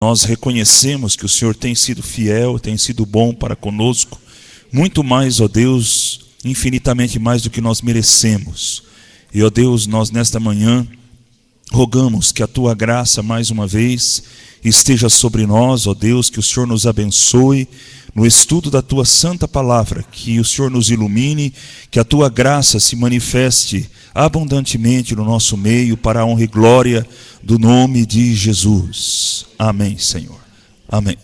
Nós reconhecemos que o Senhor tem sido fiel, tem sido bom para conosco, muito mais, ó Deus, infinitamente mais do que nós merecemos. E, ó Deus, nós nesta manhã rogamos que a Tua graça, mais uma vez, esteja sobre nós, ó Deus, que o Senhor nos abençoe no estudo da Tua santa palavra, que o Senhor nos ilumine, que a Tua graça se manifeste abundantemente no nosso meio, para a honra e glória do nome de Jesus. Amém, Senhor. Amém.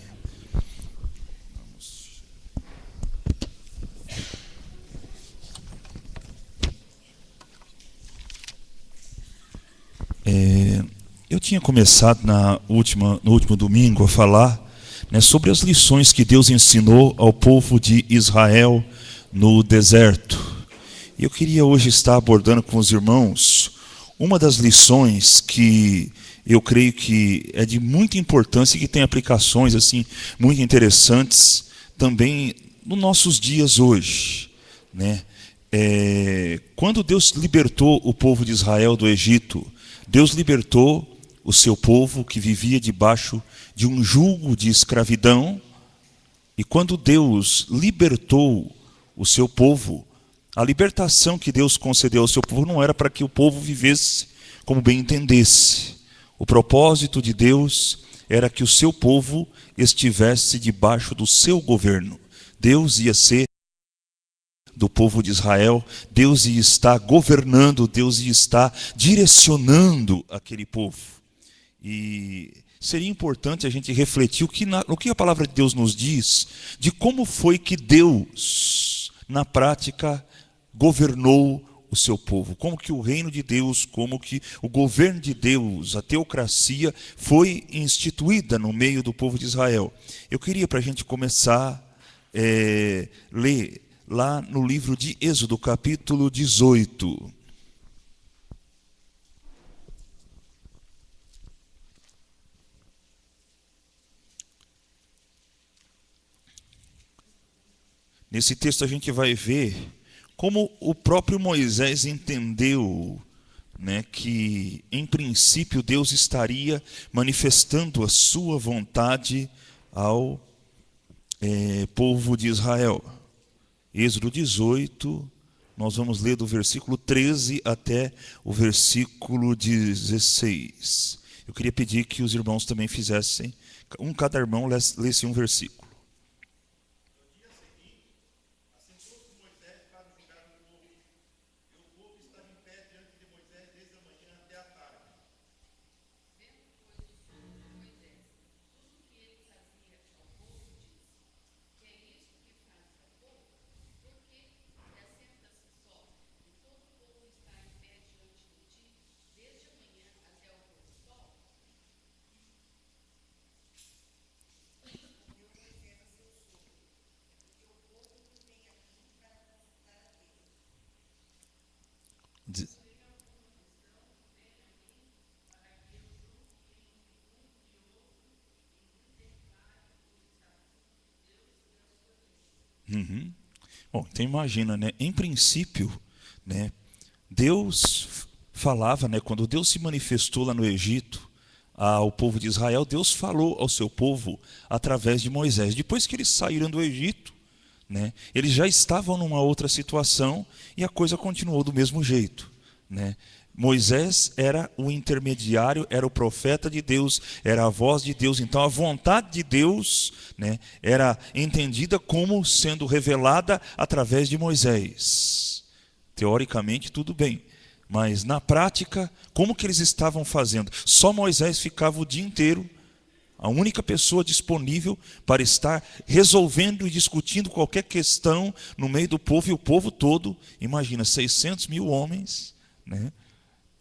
Eu tinha começado no último domingo a falar, né, sobre as lições que Deus ensinou ao povo de Israel no deserto. E eu queria hoje estar abordando com os irmãos uma das lições que eu creio que é de muita importância e que tem aplicações assim muito interessantes também nos nossos dias hoje, né? Quando Deus libertou o povo de Israel do Egito, Deus libertou o seu povo que vivia debaixo de um jugo de escravidão. E quando Deus libertou o seu povo, a libertação que Deus concedeu ao seu povo não era para que o povo vivesse como bem entendesse. O propósito de Deus era que o seu povo estivesse debaixo do seu governo. Deus ia ser do povo de Israel, Deus ia estar governando, Deus ia estar direcionando aquele povo. E seria importante a gente refletir o que a palavra de Deus nos diz, de como foi que Deus, na prática, governou o seu povo, como que o reino de Deus, como que o governo de Deus, a teocracia, foi instituída no meio do povo de Israel. Eu queria, para a gente começar, ler lá no livro de Êxodo, capítulo 18. Nesse texto a gente vai ver como o próprio Moisés entendeu, né, que em princípio Deus estaria manifestando a sua vontade ao povo de Israel. Êxodo 18, nós vamos ler do versículo 13 até o versículo 16. Eu queria pedir que os irmãos também fizessem, cada irmão lesse um versículo. Uhum. Bom, então imagina, né? Em princípio, né, Deus falava, né, quando Deus se manifestou lá no Egito ao povo de Israel, Deus falou ao seu povo através de Moisés. Depois que eles saíram do Egito, né, eles já estavam numa outra situação e a coisa continuou do mesmo jeito, né? Moisés era o intermediário, era o profeta de Deus, era a voz de Deus. Então a vontade de Deus, né, era entendida como sendo revelada através de Moisés. Teoricamente tudo bem, mas na prática, como que eles estavam fazendo? Só Moisés ficava o dia inteiro, a única pessoa disponível para estar resolvendo e discutindo qualquer questão no meio do povo, e o povo todo, imagina, 600 mil homens, né?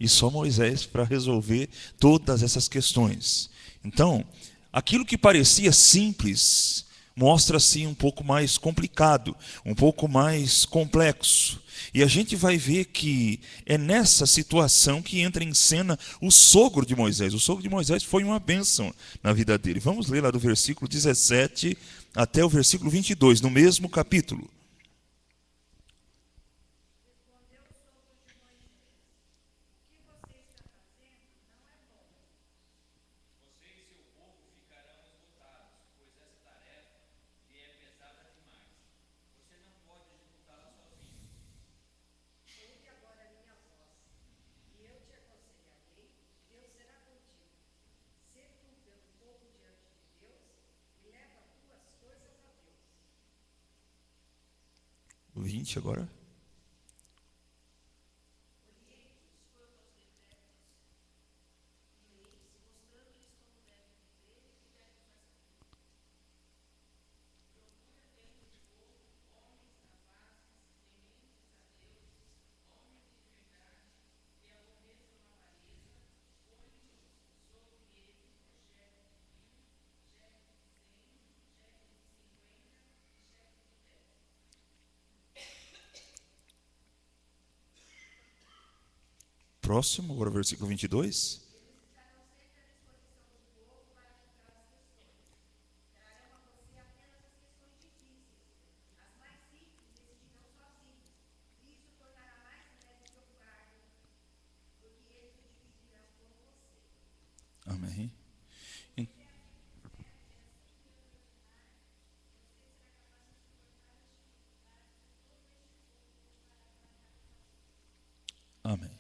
E só Moisés para resolver todas essas questões. Então, aquilo que parecia simples mostra-se um pouco mais complicado, um pouco mais complexo. E a gente vai ver que é nessa situação que entra em cena o sogro de Moisés. O sogro de Moisés foi uma bênção na vida dele. Vamos ler lá do versículo 17 até o versículo 22, no mesmo capítulo. 20 agora. Próximo, agora versículo 22. Amém. Amém.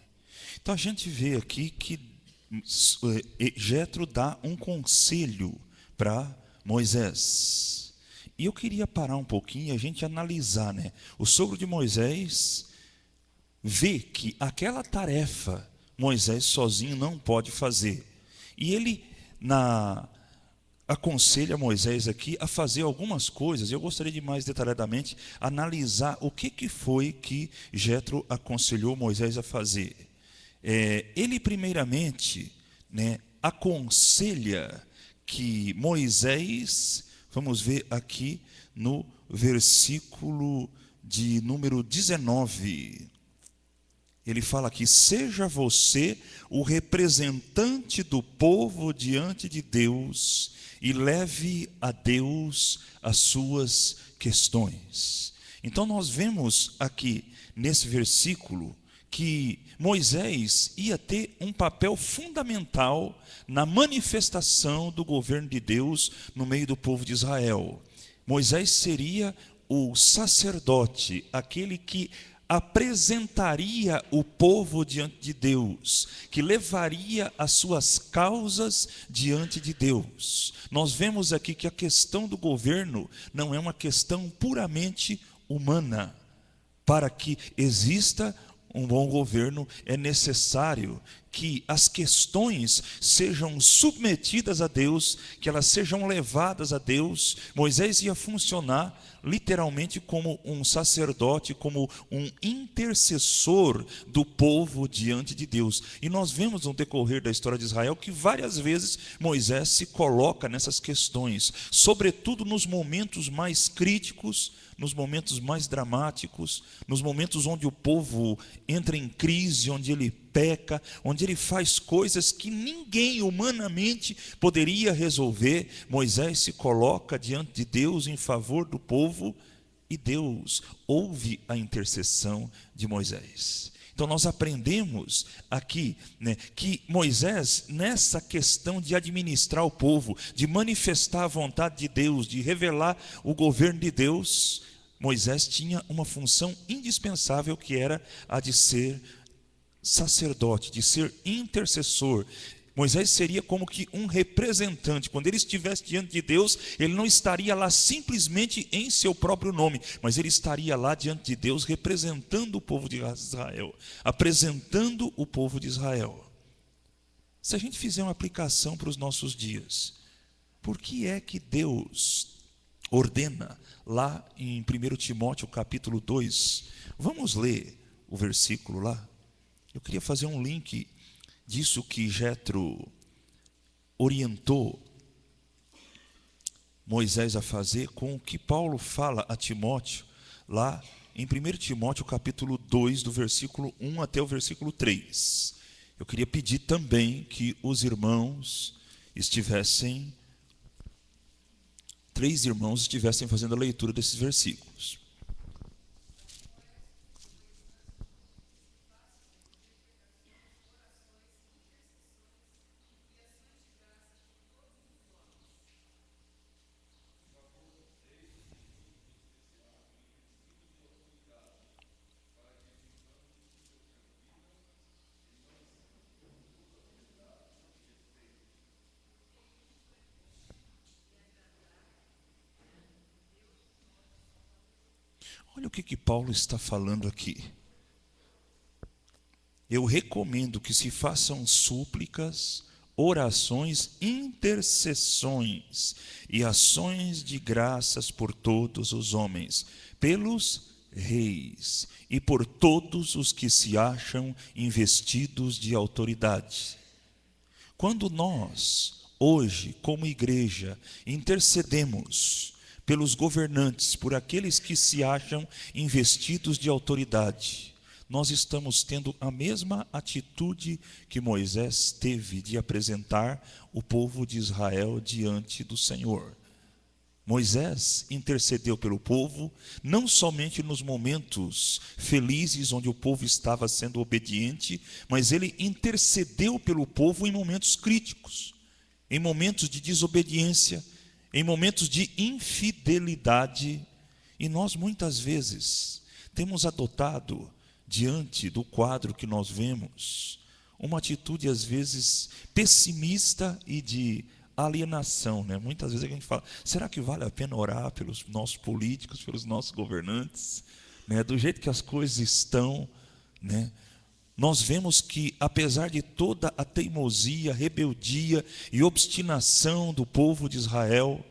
Então a gente vê aqui que Jetro dá um conselho para Moisés. E eu queria parar um pouquinho e a gente analisar, né? O sogro de Moisés vê que aquela tarefa Moisés sozinho não pode fazer. E ele aconselha Moisés aqui a fazer algumas coisas. Eu gostaria de mais detalhadamente analisar o que foi que Jetro aconselhou Moisés a fazer. Ele primeiramente, né, aconselha que Moisés, vamos ver aqui no versículo de número 19, ele fala aqui: seja você o representante do povo diante de Deus e leve a Deus as suas questões. Então nós vemos aqui nesse versículo que Moisés ia ter um papel fundamental na manifestação do governo de Deus no meio do povo de Israel. Moisés seria o sacerdote, aquele que apresentaria o povo diante de Deus, que levaria as suas causas diante de Deus. Nós vemos aqui que a questão do governo não é uma questão puramente humana. Para que exista um bom governo, é necessário que as questões sejam submetidas a Deus, que elas sejam levadas a Deus. Moisés ia funcionar literalmente como um sacerdote, como um intercessor do povo diante de Deus. E nós vemos no decorrer da história de Israel que várias vezes Moisés se coloca nessas questões, sobretudo nos momentos mais críticos, nos momentos mais dramáticos, nos momentos onde o povo entra em crise, onde ele peca, onde ele faz coisas que ninguém humanamente poderia resolver. Moisés se coloca diante de Deus em favor do povo e Deus ouve a intercessão de Moisés. Então nós aprendemos aqui, né, que Moisés, nessa questão de administrar o povo, de manifestar a vontade de Deus, de revelar o governo de Deus, Moisés tinha uma função indispensável, que era a de ser sacerdote, de ser intercessor. Moisés seria como que um representante. Quando ele estivesse diante de Deus, ele não estaria lá simplesmente em seu próprio nome, mas ele estaria lá diante de Deus representando o povo de Israel, apresentando o povo de Israel. Se a gente fizer uma aplicação para os nossos dias, por que é que Deus ordena lá em 1 Timóteo capítulo 2, vamos ler o versículo lá? Eu queria fazer um link disso que Jetro orientou Moisés a fazer com o que Paulo fala a Timóteo lá em 1 Timóteo capítulo 2, do versículo 1 até o versículo 3. Eu queria pedir também que os irmãos estivessem, 3 irmãos estivessem fazendo a leitura desses versículos. Olha o que Paulo está falando aqui. Eu recomendo que se façam súplicas, orações, intercessões e ações de graças por todos os homens, pelos reis e por todos os que se acham investidos de autoridade. Quando nós, hoje, como igreja, intercedemos pelos governantes, por aqueles que se acham investidos de autoridade, nós estamos tendo a mesma atitude que Moisés teve de apresentar o povo de Israel diante do Senhor. Moisés intercedeu pelo povo, não somente nos momentos felizes onde o povo estava sendo obediente, mas ele intercedeu pelo povo em momentos críticos, em momentos de desobediência, em momentos de infidelidade. E nós muitas vezes temos adotado, diante do quadro que nós vemos, uma atitude às vezes pessimista e de alienação, né? Muitas vezes a gente fala, será que vale a pena orar pelos nossos políticos, pelos nossos governantes, né? Do jeito que as coisas estão, né? Nós vemos que, apesar de toda a teimosia, rebeldia e obstinação do povo de Israel,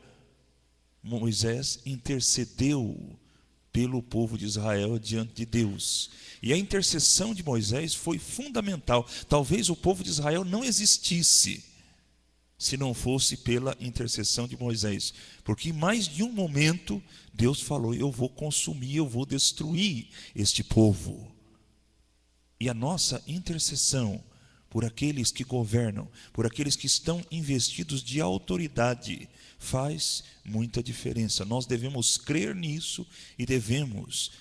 Moisés intercedeu pelo povo de Israel diante de Deus. E a intercessão de Moisés foi fundamental. Talvez o povo de Israel não existisse se não fosse pela intercessão de Moisés. Porque em mais de um momento, Deus falou, eu vou consumir, eu vou destruir este povo. E a nossa intercessão por aqueles que governam, por aqueles que estão investidos de autoridade, faz muita diferença. Nós devemos crer nisso e devemos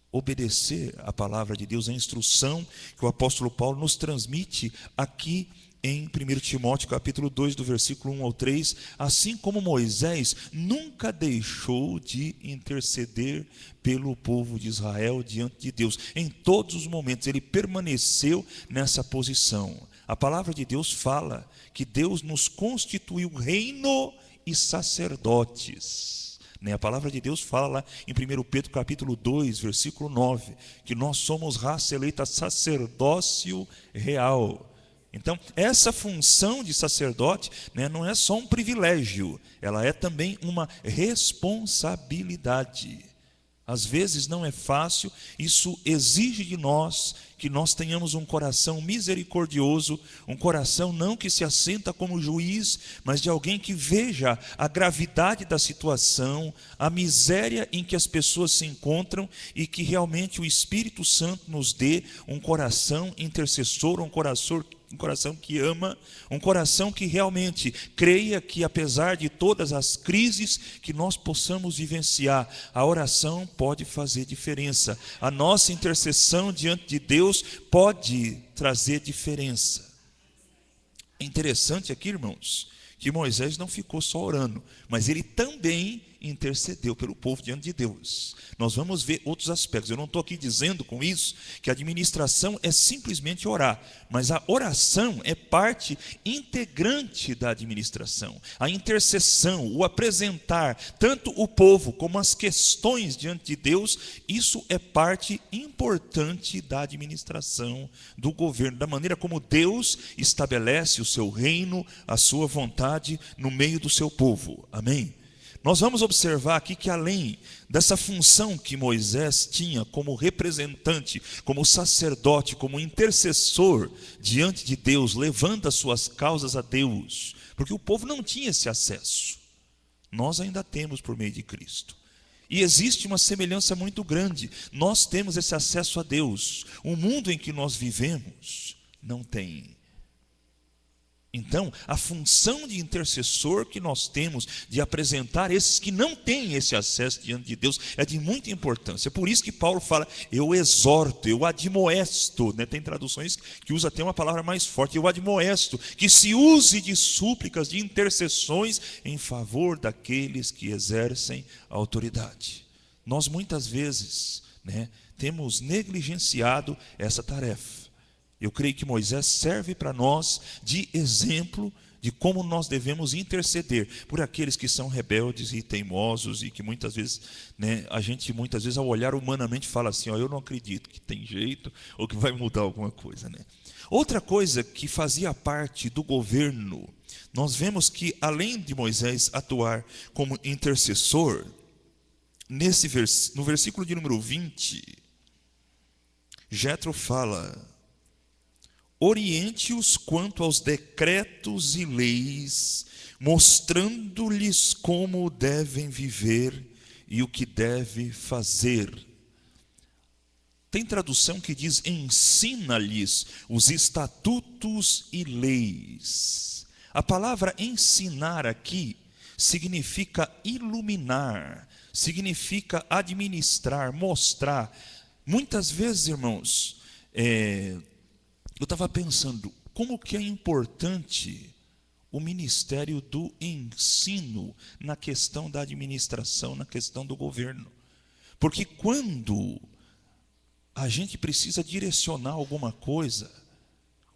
obedecer a palavra de Deus, a instrução que o apóstolo Paulo nos transmite aqui em 1 Timóteo capítulo 2, do versículo 1 ao 3, assim como Moisés nunca deixou de interceder pelo povo de Israel diante de Deus. Em todos os momentos ele permaneceu nessa posição. A palavra de Deus fala que Deus nos constituiu reino e sacerdotes. A palavra de Deus fala lá em 1 Pedro capítulo 2, versículo 9, que nós somos raça eleita, sacerdócio real. Então, essa função de sacerdote, não é só um privilégio, ela é também uma responsabilidade. Às vezes não é fácil, isso exige de nós que nós tenhamos um coração misericordioso, um coração não que se assenta como juiz, mas de alguém que veja a gravidade da situação, a miséria em que as pessoas se encontram e que realmente o Espírito Santo nos dê um coração intercessor, um coração que ama, um coração que realmente creia que apesar de todas as crises que nós possamos vivenciar, a oração pode fazer diferença. A nossa intercessão diante de Deus pode trazer diferença. É interessante aqui, irmãos, que Moisés não ficou só orando, mas ele também intercedeu pelo povo diante de Deus. Nós vamos ver outros aspectos. Eu não estou aqui dizendo com isso que a administração é simplesmente orar, mas a oração é parte integrante da administração. A intercessão, o apresentar tanto o povo como as questões diante de Deus, isso é parte importante da administração do governo, da maneira como Deus estabelece o seu reino, a sua vontade no meio do seu povo. Amém? Nós vamos observar aqui que além dessa função que Moisés tinha como representante, como sacerdote, como intercessor diante de Deus, levando as suas causas a Deus, porque o povo não tinha esse acesso. Nós ainda temos por meio de Cristo. E existe uma semelhança muito grande. Nós temos esse acesso a Deus. O mundo em que nós vivemos não tem. Então, a função de intercessor que nós temos de apresentar esses que não têm esse acesso diante de Deus é de muita importância. Por isso que Paulo fala, eu exorto, eu admoesto, Tem traduções que usam até uma palavra mais forte, eu admoesto, que se use de súplicas, de intercessões em favor daqueles que exercem a autoridade. Nós muitas vezes, temos negligenciado essa tarefa. Eu creio que Moisés serve para nós de exemplo de como nós devemos interceder por aqueles que são rebeldes e teimosos, e que muitas vezes, né, a gente muitas vezes ao olhar humanamente fala assim, ó, eu não acredito que tem jeito ou que vai mudar alguma coisa, né? Outra coisa que fazia parte do governo, nós vemos que além de Moisés atuar como intercessor, no versículo de número 20, Jétro fala: oriente-os quanto aos decretos e leis, mostrando-lhes como devem viver e o que deve fazer. Tem tradução que diz: ensina-lhes os estatutos e leis. A palavra ensinar aqui significa iluminar, significa administrar, mostrar. Muitas vezes, irmãos, eu estava pensando, como que é importante o ministério do ensino na questão da administração, na questão do governo. Porque quando a gente precisa direcionar alguma coisa,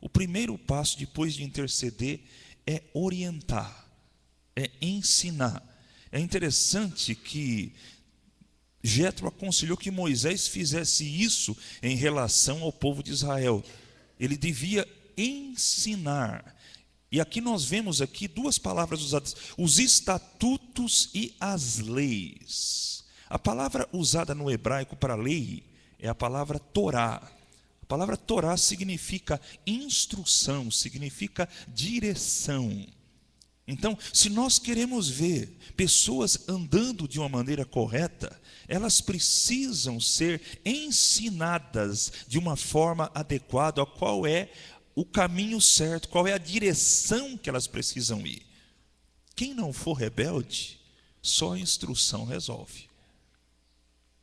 o primeiro passo depois de interceder é orientar, é ensinar. É interessante que Jétro aconselhou que Moisés fizesse isso em relação ao povo de Israel. Ele devia ensinar. E aqui nós vemos aqui duas palavras usadas: os estatutos e as leis. A palavra usada no hebraico para lei é a palavra Torá. A palavra Torá significa instrução, significa direção. Então, se nós queremos ver pessoas andando de uma maneira correta, elas precisam ser ensinadas de uma forma adequada a qual é o caminho certo, qual é a direção que elas precisam ir. Quem não for rebelde, só a instrução resolve.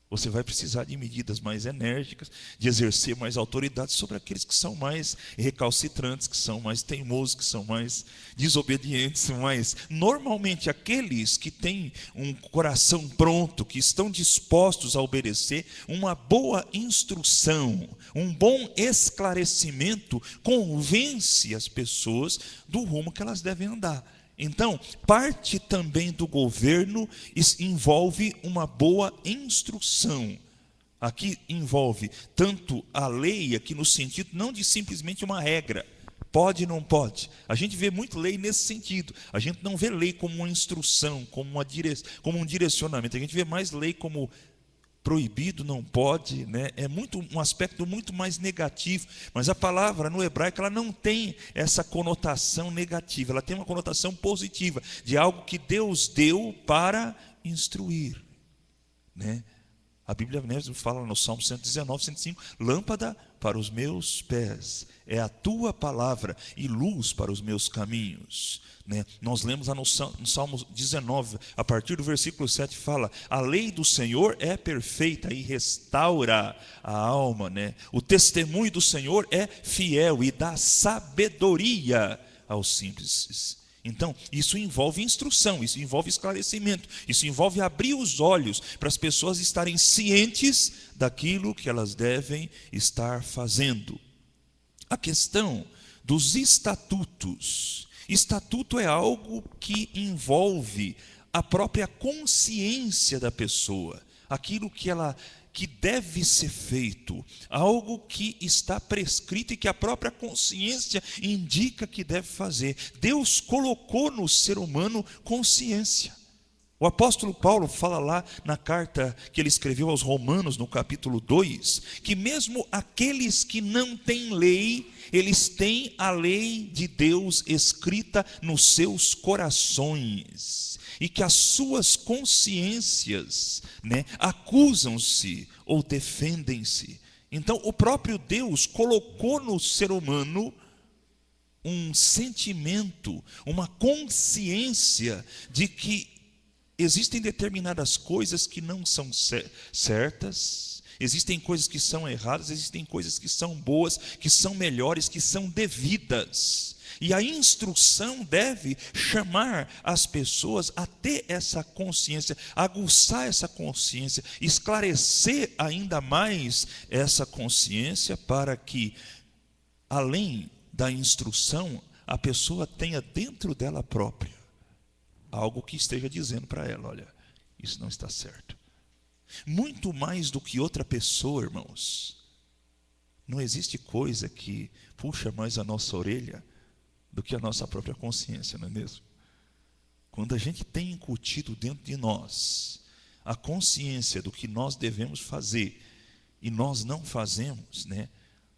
Você vai precisar de medidas mais enérgicas, de exercer mais autoridade sobre aqueles que são mais recalcitrantes, que são mais teimosos, que são mais desobedientes. Mas, normalmente, aqueles que têm um coração pronto, que estão dispostos a obedecer, uma boa instrução, um bom esclarecimento, convence as pessoas do rumo que elas devem andar. Então, parte também do governo envolve uma boa instrução. Aqui envolve tanto a lei, aqui no sentido não de simplesmente uma regra, pode, não pode. A gente vê muito lei nesse sentido. A gente não vê lei como uma instrução, como um direcionamento. A gente vê mais lei como proibido, não pode, né? É um aspecto muito mais negativo. Mas a palavra no hebraico ela não tem essa conotação negativa, ela tem uma conotação positiva, de algo que Deus deu para instruir, né? A Bíblia mesmo fala no Salmo 119, 105, lâmpada para os meus pés é a tua palavra e luz para os meus caminhos, né? Nós lemos lá no Salmo 19, a partir do versículo 7, fala: a lei do Senhor é perfeita e restaura a alma, né? O testemunho do Senhor é fiel e dá sabedoria aos simples. Então, isso envolve instrução, isso envolve esclarecimento, isso envolve abrir os olhos para as pessoas estarem cientes daquilo que elas devem estar fazendo. A questão dos estatutos. Estatuto é algo que envolve a própria consciência da pessoa, aquilo que deve ser feito, algo que está prescrito e que a própria consciência indica que deve fazer. Deus colocou no ser humano consciência. O apóstolo Paulo fala lá na carta que ele escreveu aos Romanos, no capítulo 2, que mesmo aqueles que não têm lei, eles têm a lei de Deus escrita nos seus corações, e que as suas consciências, né, acusam-se ou defendem-se. Então, o próprio Deus colocou no ser humano um sentimento, uma consciência de que existem determinadas coisas que não são certas, existem coisas que são erradas, existem coisas que são boas, que são melhores, que são devidas. E a instrução deve chamar as pessoas a ter essa consciência, aguçar essa consciência, esclarecer ainda mais essa consciência para que, além da instrução, a pessoa tenha dentro dela própria algo que esteja dizendo para ela: olha, isso não está certo. Muito mais do que outra pessoa, irmãos, não existe coisa que puxa mais a nossa orelha do que a nossa própria consciência, não é mesmo? Quando a gente tem incutido dentro de nós a consciência do que nós devemos fazer e nós não fazemos, né?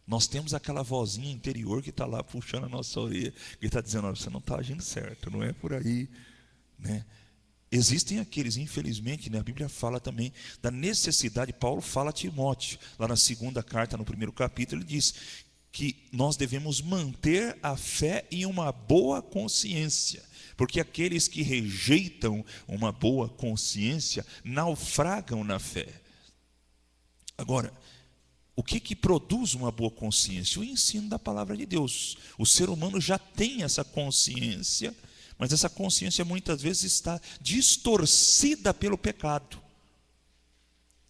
Nós temos aquela vozinha interior que está lá puxando a nossa orelha, que está dizendo: olha, você não está agindo certo, não é por aí, né? Existem aqueles, infelizmente, né, a Bíblia fala também da necessidade. Paulo fala a Timóteo, lá na segunda carta, no primeiro capítulo, ele diz que nós devemos manter a fé em uma boa consciência, porque aqueles que rejeitam uma boa consciência naufragam na fé. Agora, o que produz uma boa consciência? O ensino da palavra de Deus. O ser humano já tem essa consciência, mas essa consciência muitas vezes está distorcida pelo pecado.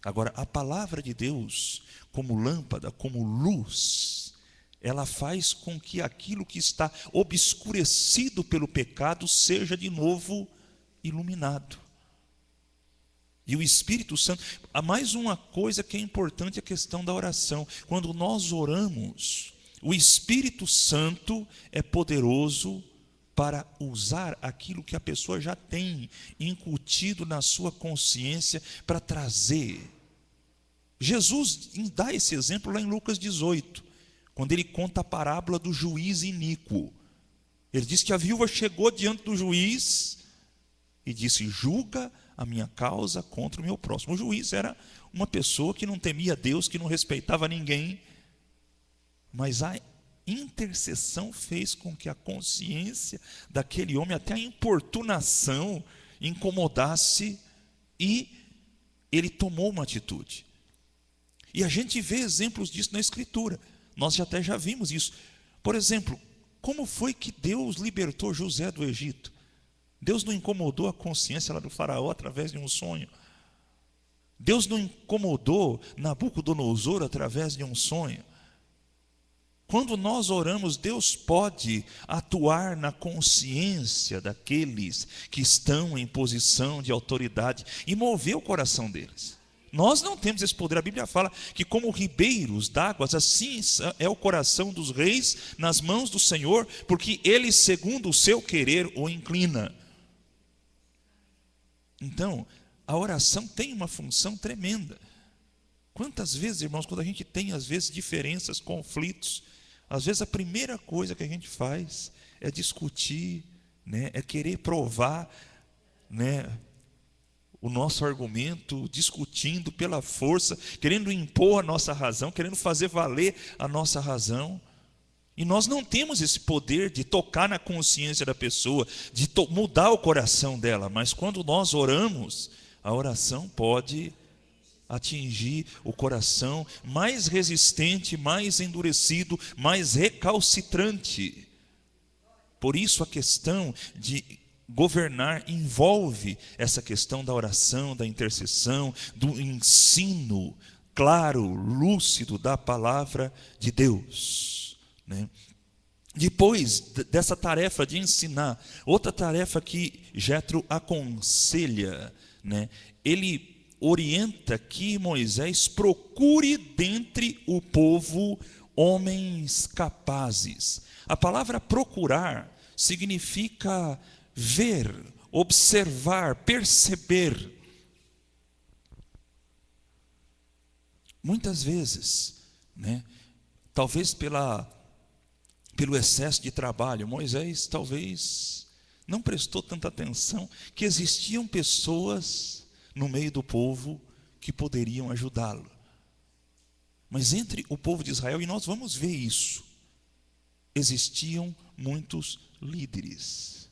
Agora, a palavra de Deus, como lâmpada, como luz, ela faz com que aquilo que está obscurecido pelo pecado seja de novo iluminado. E o Espírito Santo, há mais uma coisa que é importante, a questão da oração. Quando nós oramos, o Espírito Santo é poderoso para usar aquilo que a pessoa já tem incutido na sua consciência para trazer. Jesus dá esse exemplo lá em Lucas 18, quando ele conta a parábola do juiz iníquo. Ele diz que a viúva chegou diante do juiz e disse: julga a minha causa contra o meu próximo. O juiz era uma pessoa que não temia Deus, que não respeitava ninguém, mas a intercessão fez com que a consciência daquele homem, até a importunação, incomodasse, e ele tomou uma atitude. E a gente vê exemplos disso na Escritura. Nós até já vimos isso. Por exemplo, como foi que Deus libertou José do Egito? Deus não incomodou a consciência lá do faraó através de um sonho. Deus não incomodou Nabucodonosor através de um sonho. Quando nós oramos, Deus pode atuar na consciência daqueles que estão em posição de autoridade e mover o coração deles. Nós não temos esse poder. A Bíblia fala que como ribeiros d'águas, assim é o coração dos reis nas mãos do Senhor, porque Ele, segundo o seu querer, o inclina. Então, a oração tem uma função tremenda. Quantas vezes, irmãos, quando a gente tem, às vezes, diferenças, conflitos, às vezes a primeira coisa que a gente faz é discutir, né, é querer provar, né, o nosso argumento, discutindo pela força, querendo impor a nossa razão, querendo fazer valer a nossa razão. E nós não temos esse poder de tocar na consciência da pessoa, de mudar o coração dela, mas quando nós oramos, a oração pode atingir o coração mais resistente, mais endurecido, mais recalcitrante. Por isso a questão de governar envolve essa questão da oração, da intercessão, do ensino claro, lúcido da palavra de Deus, né? Depois dessa tarefa de ensinar, outra tarefa que Jetro aconselha, né? Ele orienta que Moisés procure dentre o povo homens capazes. A palavra procurar significa ver, observar, perceber. Muitas vezes, né, talvez pelo excesso de trabalho, Moisés talvez não prestou tanta atenção que existiam pessoas no meio do povo que poderiam ajudá-lo. Mas entre o povo de Israel, e nós vamos ver isso, existiam muitos líderes,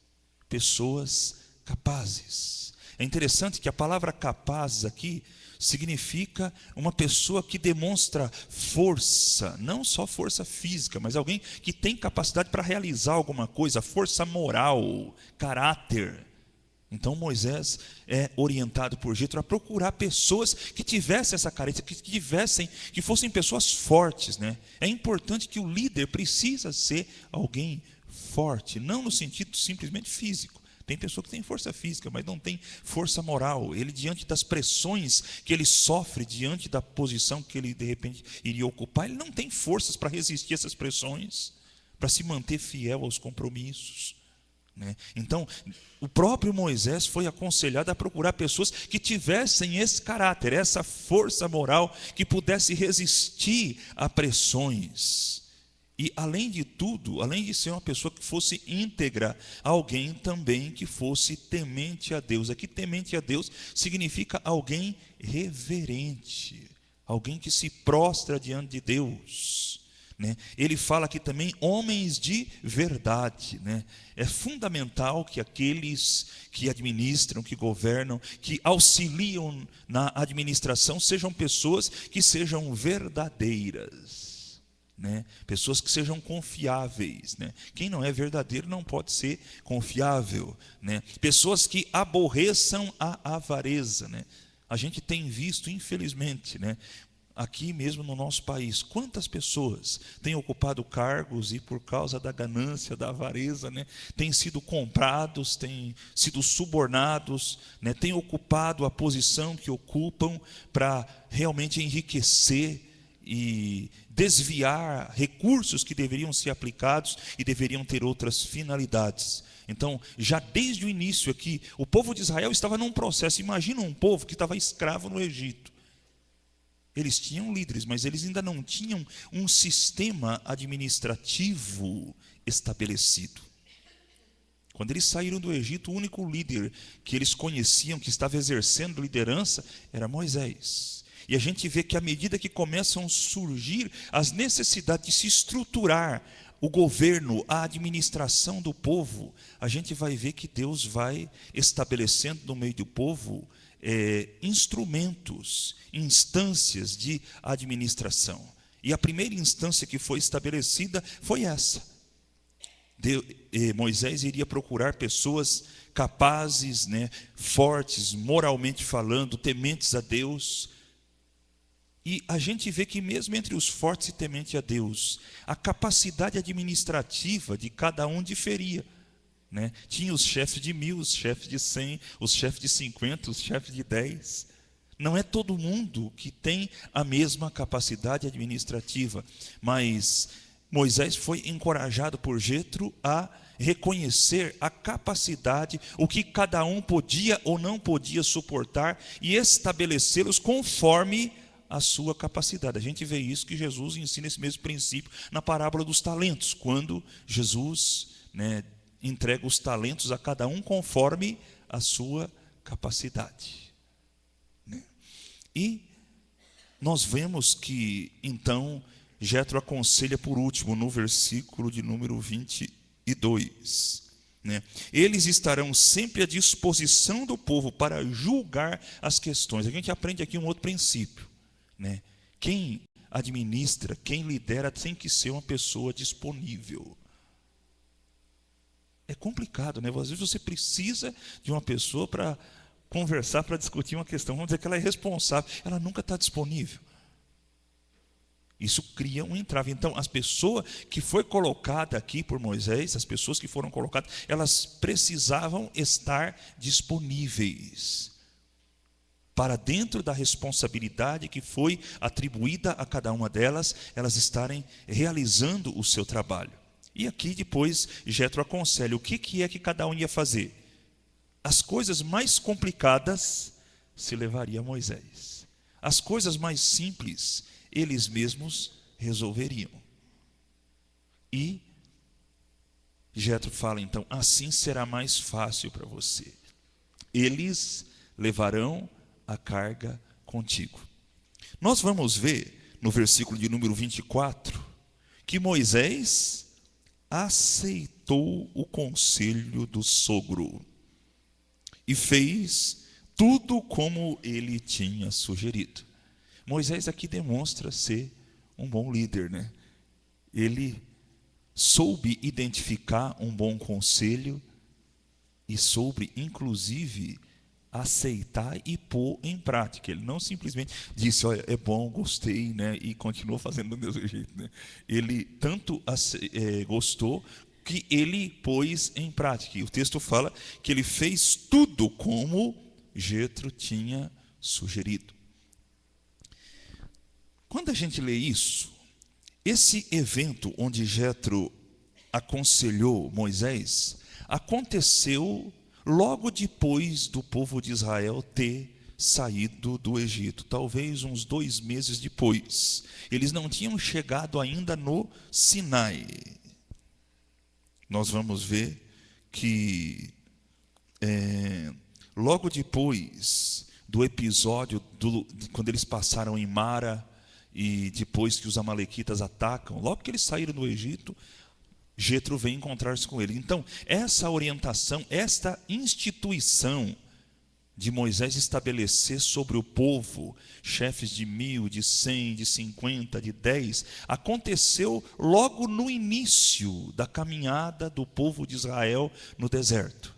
pessoas capazes. É interessante que a palavra capaz aqui significa uma pessoa que demonstra força, não só força física, mas alguém que tem capacidade para realizar alguma coisa, força moral, caráter. Então Moisés é orientado por Jetro a procurar pessoas que tivessem essa carência, que fossem pessoas fortes, né? É importante que o líder precisa ser alguém forte, não no sentido simplesmente físico. Tem pessoa que tem força física, mas não tem força moral. Ele, diante das pressões que ele sofre, diante da posição que ele, de repente, iria ocupar, ele não tem forças para resistir a essas pressões, para se manter fiel aos compromissos, né? Então, o próprio Moisés foi aconselhado a procurar pessoas que tivessem esse caráter, essa força moral, que pudesse resistir a pressões. E, além de tudo, além de ser uma pessoa que fosse íntegra, alguém também que fosse temente a Deus. Aqui, temente a Deus significa alguém reverente, alguém que se prostra diante de Deus, né? Ele fala aqui também homens de verdade, né? É fundamental que aqueles que administram, que governam, que auxiliam na administração, sejam pessoas que sejam verdadeiras, né? Pessoas que sejam confiáveis, né? Quem não é verdadeiro não pode ser confiável, né? Pessoas que aborreçam a avareza, né? A gente tem visto, infelizmente, né, aqui mesmo no nosso país, quantas pessoas têm ocupado cargos e por causa da ganância, da avareza, né, têm sido comprados, têm sido subornados, né, têm ocupado a posição que ocupam para realmente enriquecer e desviar recursos que deveriam ser aplicados e deveriam ter outras finalidades. Então, já desde o início aqui, o povo de Israel estava num processo. Imagina um povo que estava escravo no Egito. Eles tinham líderes, mas eles ainda não tinham um sistema administrativo estabelecido. Quando eles saíram do Egito, o único líder que eles conheciam, que estava exercendo liderança, era Moisés. E a gente vê que à medida que começam a surgir as necessidades de se estruturar o governo, a administração do povo, a gente vai ver que Deus vai estabelecendo no meio do povo instrumentos, instâncias de administração. E a primeira instância que foi estabelecida foi essa. Moisés iria procurar pessoas capazes, né, fortes, moralmente falando, tementes a Deus. E a gente vê que mesmo entre os fortes e tementes a Deus, a capacidade administrativa de cada um diferia, né? Tinha os chefes de 1000, os chefes de 100, os chefes de 50, os chefes de 10. Não é todo mundo que tem a mesma capacidade administrativa, mas Moisés foi encorajado por Jetro a reconhecer a capacidade, o que cada um podia ou não podia suportar e estabelecê-los conforme a sua capacidade. A gente vê isso que Jesus ensina esse mesmo princípio na parábola dos talentos, quando Jesus, né, entrega os talentos a cada um conforme a sua capacidade, né? E nós vemos que, então, Jetro aconselha por último, no versículo de número 22, né? Eles estarão sempre à disposição do povo para julgar as questões. A gente aprende aqui um outro princípio, né? Quem administra, quem lidera, tem que ser uma pessoa disponível. É complicado, né? Às vezes você precisa de uma pessoa para conversar, para discutir uma questão. Vamos dizer que ela é responsável, ela nunca está disponível. Isso cria um entrave. Então, as pessoas que foi colocada aqui por Moisés, as pessoas que foram colocadas, elas precisavam estar disponíveis para, dentro da responsabilidade que foi atribuída a cada uma delas, elas estarem realizando o seu trabalho. E aqui depois Jetro aconselha o que é que cada um ia fazer. As coisas mais complicadas se levaria a Moisés. As coisas mais simples eles mesmos resolveriam. E Jetro fala então, assim será mais fácil para você. Eles levarão a carga contigo. Nós vamos ver no versículo de número 24 que Moisés aceitou o conselho do sogro e fez tudo como ele tinha sugerido. Moisés aqui demonstra ser um bom líder, né? Ele soube identificar um bom conselho e soube, inclusive, aceitar e pôr em prática. Ele não simplesmente disse, olha, é bom, gostei, né, e continuou fazendo do mesmo jeito, né? Ele tanto gostou que ele pôs em prática. E o texto fala que ele fez tudo como Jetro tinha sugerido. Quando a gente lê isso, esse evento onde Jetro aconselhou Moisés aconteceu logo depois do povo de Israel ter saído do Egito, talvez uns 2 meses depois. Eles não tinham chegado ainda no Sinai. Nós vamos ver que logo depois do episódio quando eles passaram em Mara, e depois que os amalequitas atacam, logo que eles saíram do Egito, Jetro vem encontrar-se com ele. Então, essa orientação, esta instituição de Moisés estabelecer sobre o povo chefes de 1000, de 100, de 50, de 10, aconteceu logo no início da caminhada do povo de Israel no deserto.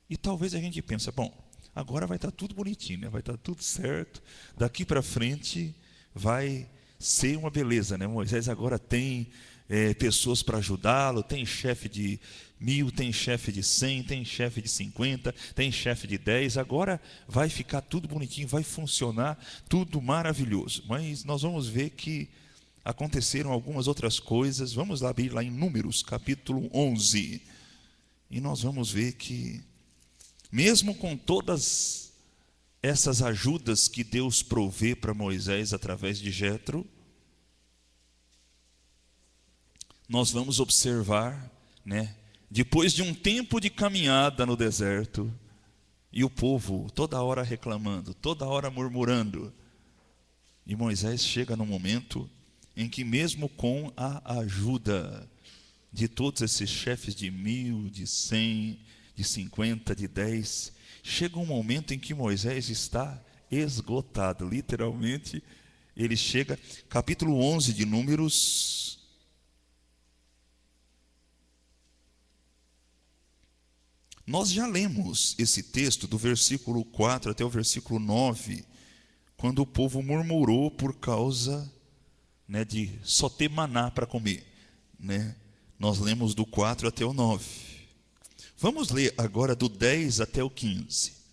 E talvez a gente pense, bom, agora vai estar tudo bonitinho, né? Vai estar tudo certo, daqui para frente vai ser uma beleza, né? Moisés agora tem pessoas para ajudá-lo, tem chefe de 1000, tem chefe de 100, tem chefe de 50, tem chefe de 10, agora vai ficar tudo bonitinho, vai funcionar tudo maravilhoso. Mas nós vamos ver que aconteceram algumas outras coisas. Vamos lá abrir lá em Números, capítulo 11, e nós vamos ver que mesmo com todas essas ajudas que Deus provê para Moisés através de Jetro, nós vamos observar, né, depois de um tempo de caminhada no deserto, e o povo toda hora reclamando, toda hora murmurando, e Moisés chega no momento em que, mesmo com a ajuda de todos esses chefes de 1000, de 100, de 50, de 10, chega um momento em que Moisés está esgotado, literalmente. Ele chega, capítulo 11 de Números, nós já lemos esse texto do versículo 4 até o versículo 9, quando o povo murmurou por causa, né, de só ter maná para comer, né? Nós lemos do 4 até o 9. Vamos ler agora do 10 até o 15.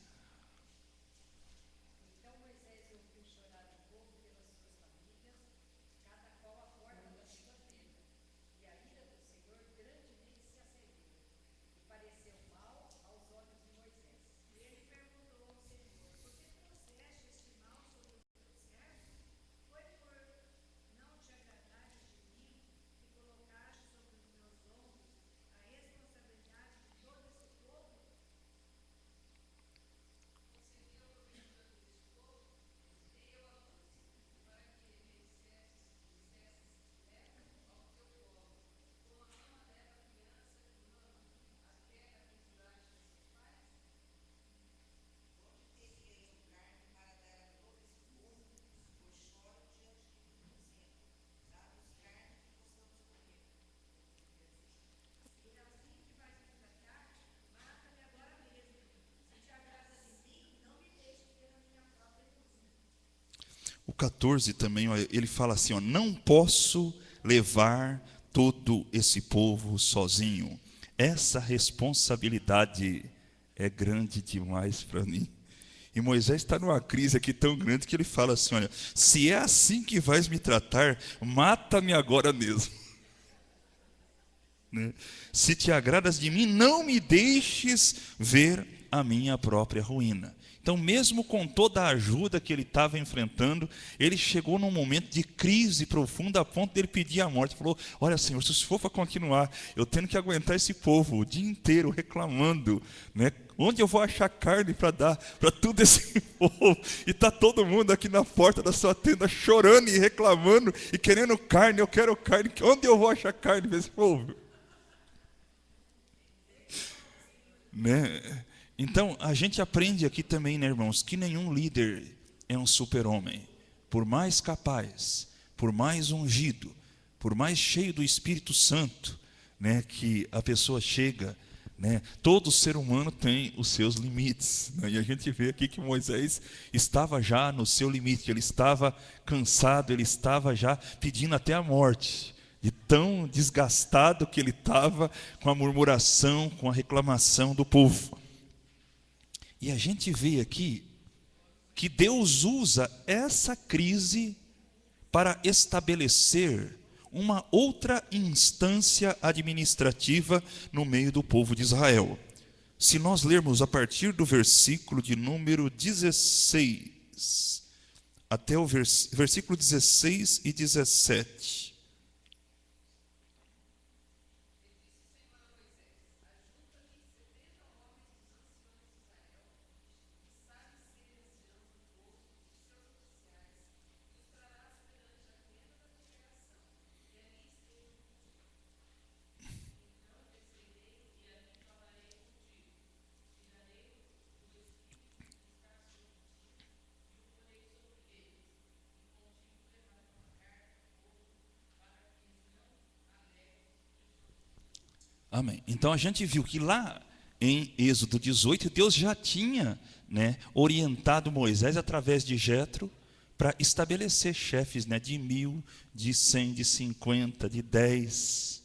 O 14 também, ele fala assim, não posso levar todo esse povo sozinho. Essa responsabilidade é grande demais para mim. E Moisés está numa crise aqui tão grande que ele fala assim, olha, se é assim que vais me tratar, mata-me agora mesmo. Né? Se te agradas de mim, não me deixes ver a minha própria ruína. Então, mesmo com toda a ajuda que ele estava enfrentando, ele chegou num momento de crise profunda, a ponto de ele pedir a morte. Ele falou, olha, Senhor, se for para continuar, eu tendo que aguentar esse povo o dia inteiro reclamando, né? Onde eu vou achar carne para dar para todo esse povo? E está todo mundo aqui na porta da sua tenda chorando e reclamando e querendo carne, eu quero carne. Onde eu vou achar carne para esse povo? Né? Então, a gente aprende aqui também, né, irmãos, que nenhum líder é um super-homem. Por mais capaz, por mais ungido, por mais cheio do Espírito Santo, né, que a pessoa chega, né, todo ser humano tem os seus limites. Né, e a gente vê aqui que Moisés estava já no seu limite, ele estava cansado, ele estava já pedindo até a morte. de tão desgastado que ele estava com a murmuração, com a reclamação do povo. E a gente vê aqui que Deus usa essa crise para estabelecer uma outra instância administrativa no meio do povo de Israel. Se nós lermos a partir do versículo de número 16, até o versículo 16 e 17. Amém. Então a gente viu que lá em Êxodo 18, Deus já tinha, orientado Moisés através de Jetro para estabelecer chefes, de 1.000, de 100, de 50, de 10.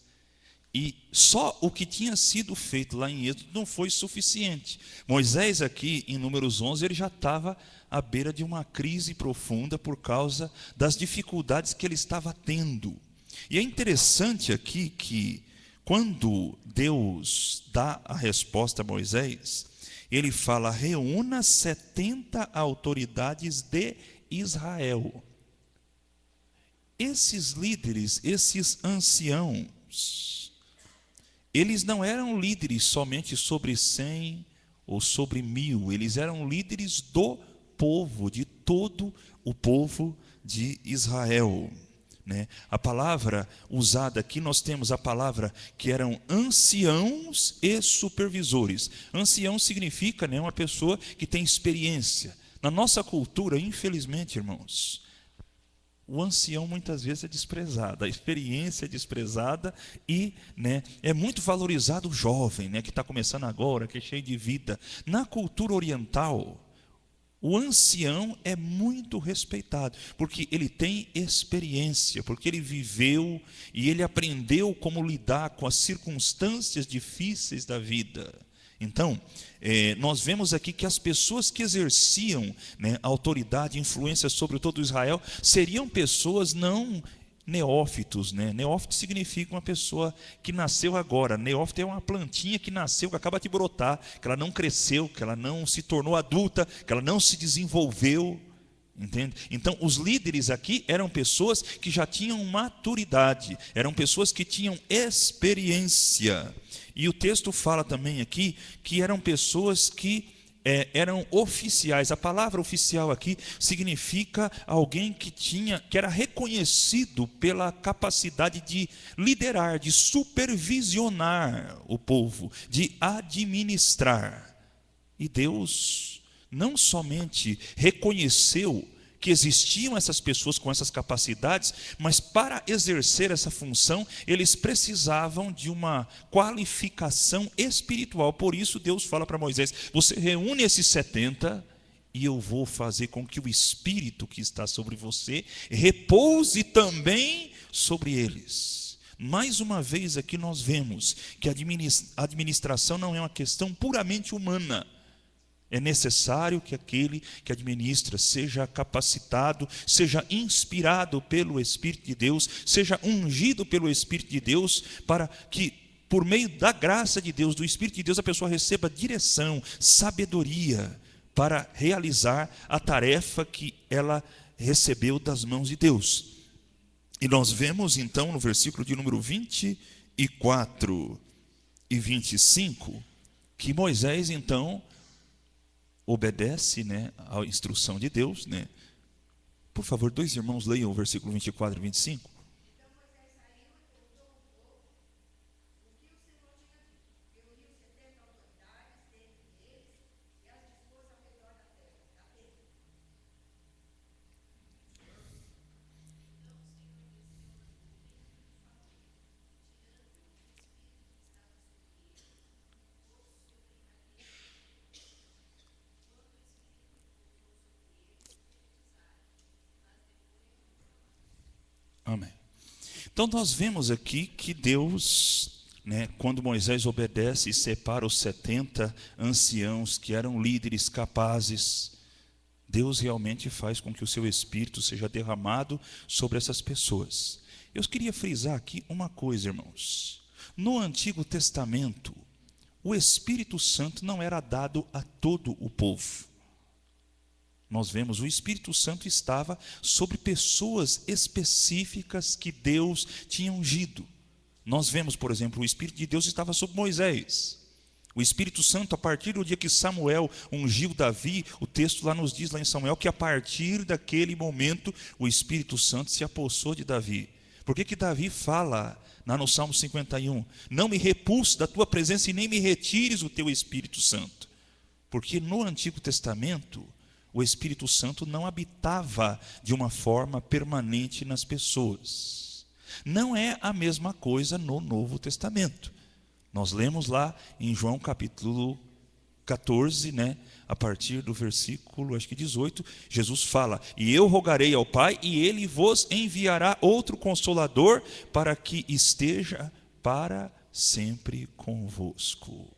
E só o que tinha sido feito lá em Êxodo não foi suficiente. Moisés aqui em Números 11, ele já estava à beira de uma crise profunda por causa das dificuldades que ele estava tendo. E é interessante aqui que quando Deus dá a resposta a Moisés, ele fala: reúna 70 autoridades de Israel. Esses líderes, esses anciãos, eles não eram líderes somente sobre 100 ou sobre 1.000, eles eram líderes do povo, de todo o povo de Israel. A palavra usada aqui, nós temos a palavra que eram anciãos e supervisores. Ancião significa uma pessoa que tem experiência. Na nossa cultura, infelizmente, irmãos, o ancião muitas vezes é desprezado, a experiência é desprezada e é muito valorizado o jovem, que está começando agora, que é cheio de vida. Na cultura oriental, o ancião é muito respeitado, porque ele tem experiência, porque ele viveu e ele aprendeu como lidar com as circunstâncias difíceis da vida. Então, nós vemos aqui que as pessoas que exerciam autoridade e influência sobre todo Israel seriam pessoas não neófitos. Neófito significa uma pessoa que nasceu agora. Neófito é uma plantinha que nasceu, que acaba de brotar, que ela não cresceu, que ela não se tornou adulta, que ela não se desenvolveu. Entende? Então, os líderes aqui eram pessoas que já tinham maturidade, eram pessoas que tinham experiência. E o texto fala também aqui que eram pessoas que eram oficiais. A palavra oficial aqui significa alguém que era reconhecido pela capacidade de liderar, de supervisionar o povo, de administrar. E Deus não somente reconheceu que existiam essas pessoas com essas capacidades, mas para exercer essa função, eles precisavam de uma qualificação espiritual. Por isso Deus fala para Moisés: você reúne esses 70 e eu vou fazer com que o Espírito que está sobre você repouse também sobre eles. Mais uma vez aqui nós vemos que a administração não é uma questão puramente humana. É necessário que aquele que administra seja capacitado, seja inspirado pelo Espírito de Deus, seja ungido pelo Espírito de Deus, para que, por meio da graça de Deus, do Espírito de Deus, a pessoa receba direção, sabedoria, para realizar a tarefa que ela recebeu das mãos de Deus. E nós vemos então no versículo de número 24 e 25, que Moisés então obedece à instrução de Deus. Por favor, 2 irmãos, leiam o versículo 24 e 25. Amém. Então nós vemos aqui que Deus, quando Moisés obedece e separa os 70 anciãos que eram líderes capazes, Deus realmente faz com que o seu Espírito seja derramado sobre essas pessoas. Eu queria frisar aqui uma coisa, irmãos. No Antigo Testamento, o Espírito Santo não era dado a todo o povo. Nós vemos, o Espírito Santo estava sobre pessoas específicas que Deus tinha ungido. Nós vemos, por exemplo, o Espírito de Deus estava sobre Moisés. O Espírito Santo, a partir do dia que Samuel ungiu Davi, o texto lá nos diz, lá em Samuel, que a partir daquele momento, o Espírito Santo se apossou de Davi. Por que Davi fala, lá no Salmo 51, não me repulse da tua presença e nem me retires o teu Espírito Santo? Porque no Antigo Testamento, o Espírito Santo não habitava de uma forma permanente nas pessoas. Não é a mesma coisa no Novo Testamento. Nós lemos lá em João capítulo 14, a partir do versículo, acho que 18, Jesus fala, e eu rogarei ao Pai, e Ele vos enviará outro Consolador, para que esteja para sempre convosco.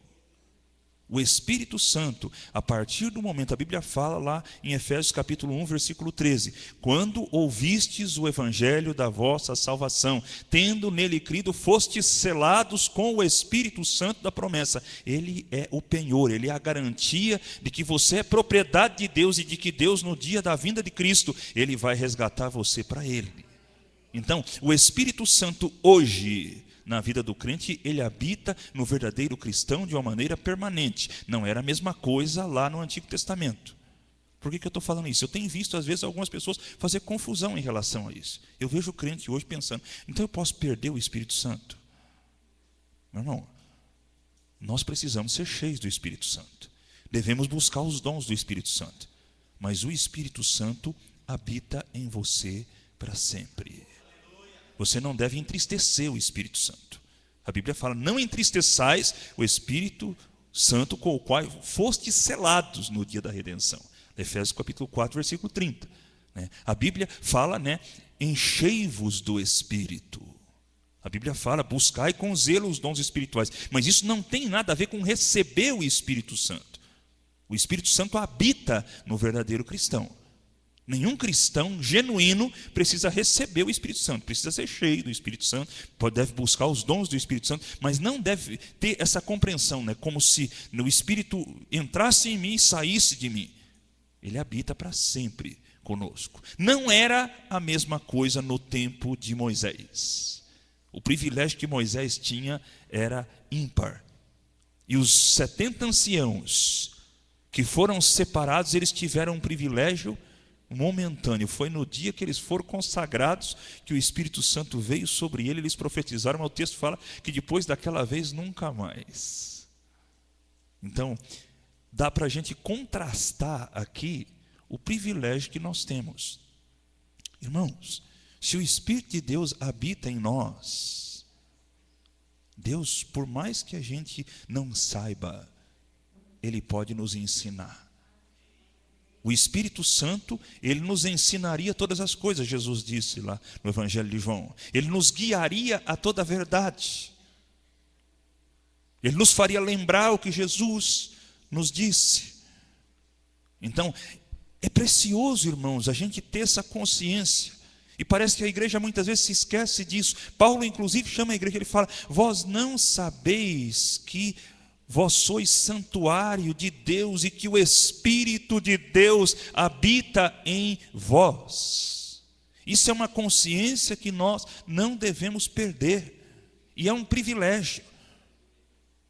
O Espírito Santo, a partir do momento, a Bíblia fala lá em Efésios capítulo 1, versículo 13, quando ouvistes o evangelho da vossa salvação, tendo nele crido, fostes selados com o Espírito Santo da promessa. Ele é o penhor, ele é a garantia de que você é propriedade de Deus e de que Deus, no dia da vinda de Cristo, Ele vai resgatar você para Ele. Então, o Espírito Santo hoje, na vida do crente, ele habita no verdadeiro cristão de uma maneira permanente. Não era a mesma coisa lá no Antigo Testamento. Por que eu estou falando isso? Eu tenho visto, às vezes, algumas pessoas fazer confusão em relação a isso. Eu vejo o crente hoje pensando, então eu posso perder o Espírito Santo? Meu irmão, nós precisamos ser cheios do Espírito Santo. Devemos buscar os dons do Espírito Santo. Mas o Espírito Santo habita em você para sempre. Você não deve entristecer o Espírito Santo. A Bíblia fala, não entristeçais o Espírito Santo com o qual fostes selados no dia da redenção. Efésios capítulo 4, versículo 30. A Bíblia fala, enchei-vos do Espírito. A Bíblia fala, buscai com zelo os dons espirituais. Mas isso não tem nada a ver com receber o Espírito Santo. O Espírito Santo habita no verdadeiro cristão. Nenhum cristão genuíno precisa receber o Espírito Santo, precisa ser cheio do Espírito Santo, deve buscar os dons do Espírito Santo, mas não deve ter essa compreensão, como se o Espírito entrasse em mim e saísse de mim. Ele habita para sempre conosco. Não era a mesma coisa no tempo de Moisés. O privilégio que Moisés tinha era ímpar. E os 70 anciãos que foram separados, eles tiveram um privilégio momentâneo. Foi no dia que eles foram consagrados que o Espírito Santo veio sobre ele, eles profetizaram, mas o texto fala que depois daquela vez nunca mais. Então, dá para a gente contrastar aqui o privilégio que nós temos. Irmãos, se o Espírito de Deus habita em nós, Deus, por mais que a gente não saiba, Ele pode nos ensinar. O Espírito Santo, Ele nos ensinaria todas as coisas, Jesus disse lá no Evangelho de João. Ele nos guiaria a toda a verdade. Ele nos faria lembrar o que Jesus nos disse. Então, é precioso, irmãos, a gente ter essa consciência. E parece que a igreja muitas vezes se esquece disso. Paulo, inclusive, chama a igreja, ele fala, vós não sabeis que vós sois santuário de Deus e que o Espírito de Deus habita em vós. Isso é uma consciência que nós não devemos perder. E é um privilégio.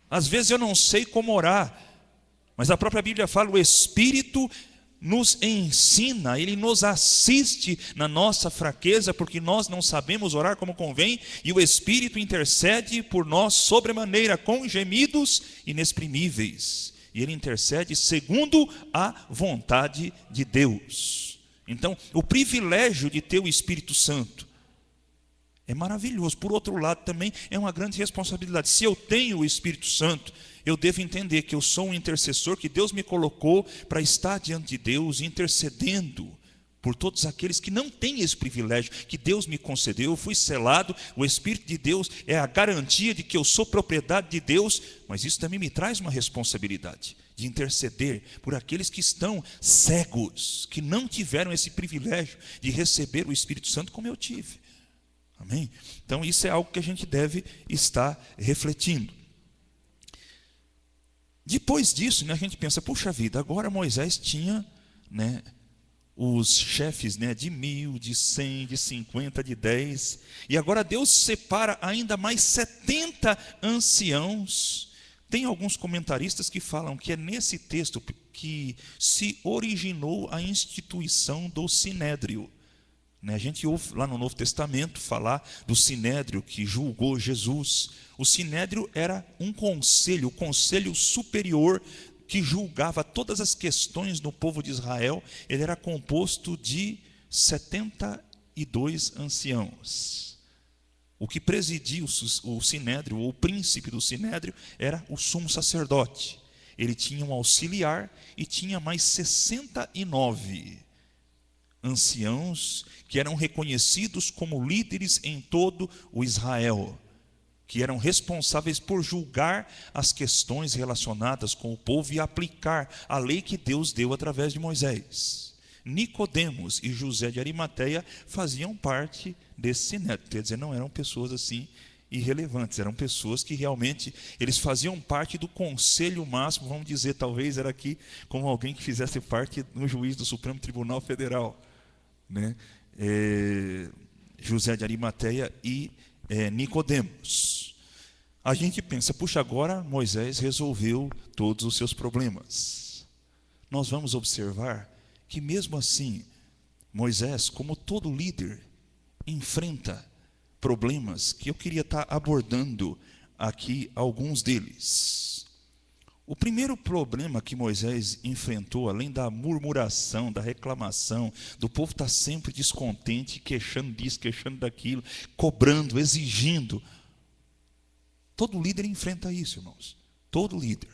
Às vezes eu não sei como orar, mas a própria Bíblia fala, o Espírito nos ensina, Ele nos assiste na nossa fraqueza, porque nós não sabemos orar como convém, e o Espírito intercede por nós sobremaneira, com gemidos inexprimíveis. E Ele intercede segundo a vontade de Deus. Então, o privilégio de ter o Espírito Santo é maravilhoso. Por outro lado, também é uma grande responsabilidade. Se eu tenho o Espírito Santo, eu devo entender que eu sou um intercessor, que Deus me colocou para estar diante de Deus, intercedendo por todos aqueles que não têm esse privilégio que Deus me concedeu. Eu fui selado, o Espírito de Deus é a garantia de que eu sou propriedade de Deus, mas isso também me traz uma responsabilidade de interceder por aqueles que estão cegos, que não tiveram esse privilégio de receber o Espírito Santo como eu tive. Amém? Então isso é algo que a gente deve estar refletindo. Depois disso, a gente pensa, puxa vida, agora Moisés tinha, os chefes, de 1000, de 100, de 50, de 10, e agora Deus separa ainda mais 70 anciãos. Tem alguns comentaristas que falam que é nesse texto que se originou a instituição do Sinédrio. A gente ouve lá no Novo Testamento falar do Sinédrio que julgou Jesus. O Sinédrio era um conselho, o conselho superior que julgava todas as questões do povo de Israel. Ele era composto de 72 anciãos. O que presidia o Sinédrio, ou o príncipe do Sinédrio, era o sumo sacerdote. Ele tinha um auxiliar e tinha mais 69 anciãos que eram reconhecidos como líderes em todo o Israel, que eram responsáveis por julgar as questões relacionadas com o povo e aplicar a lei que Deus deu através de Moisés. Nicodemos e José de Arimateia faziam parte desse sinédrio, quer dizer, não eram pessoas assim irrelevantes, eram pessoas que realmente eles faziam parte do conselho máximo, vamos dizer, talvez era aqui como alguém que fizesse parte no juiz do Supremo Tribunal Federal, José de Arimateia e Nicodemos. A gente pensa, puxa, agora Moisés resolveu todos os seus problemas. Nós vamos observar que mesmo assim, Moisés, como todo líder, enfrenta problemas que eu queria estar abordando aqui, alguns deles. O primeiro problema que Moisés enfrentou, além da murmuração, da reclamação, do povo estar sempre descontente, queixando disso, queixando daquilo, cobrando, exigindo. Todo líder enfrenta isso, irmãos. Todo líder.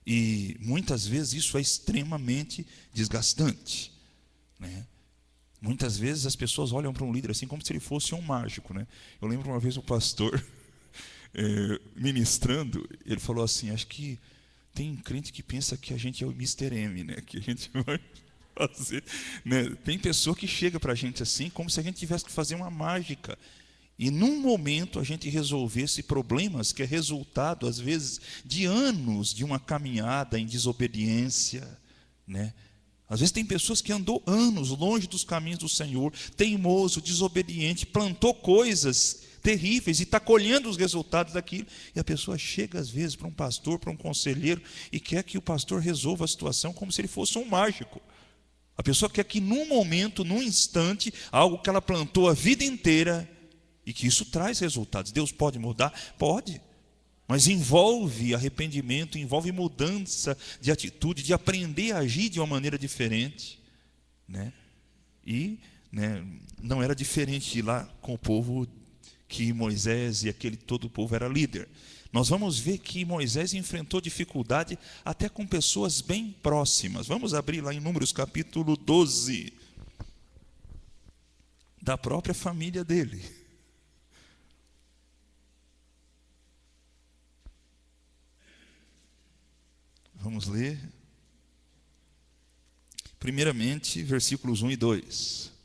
E muitas vezes isso é extremamente desgastante. Muitas vezes as pessoas olham para um líder assim como se ele fosse um mágico. Eu lembro uma vez o pastor ministrando, ele falou assim, acho que tem crente que pensa que a gente é o Mr. M, que a gente vai fazer. Tem pessoa que chega para a gente assim, como se a gente tivesse que fazer uma mágica. E num momento a gente resolvesse problemas que é resultado, às vezes, de anos de uma caminhada em desobediência. Às vezes tem pessoas que andou anos longe dos caminhos do Senhor, teimoso, desobediente, plantou coisas terríveis e está colhendo os resultados daquilo. E a pessoa chega às vezes para um pastor, para um conselheiro, e quer que o pastor resolva a situação como se ele fosse um mágico. A pessoa quer que num momento, num instante, algo que ela plantou a vida inteira, e que isso traz resultados. Deus pode mudar? Pode. Mas envolve arrependimento, envolve mudança de atitude, de aprender a agir de uma maneira diferente. E não era diferente lá com o povo que Moisés e todo o povo era líder. Nós vamos ver que Moisés enfrentou dificuldade até com pessoas bem próximas. Vamos abrir lá em Números capítulo 12, da própria família dele. Vamos ler. Primeiramente, versículos 1 e 2.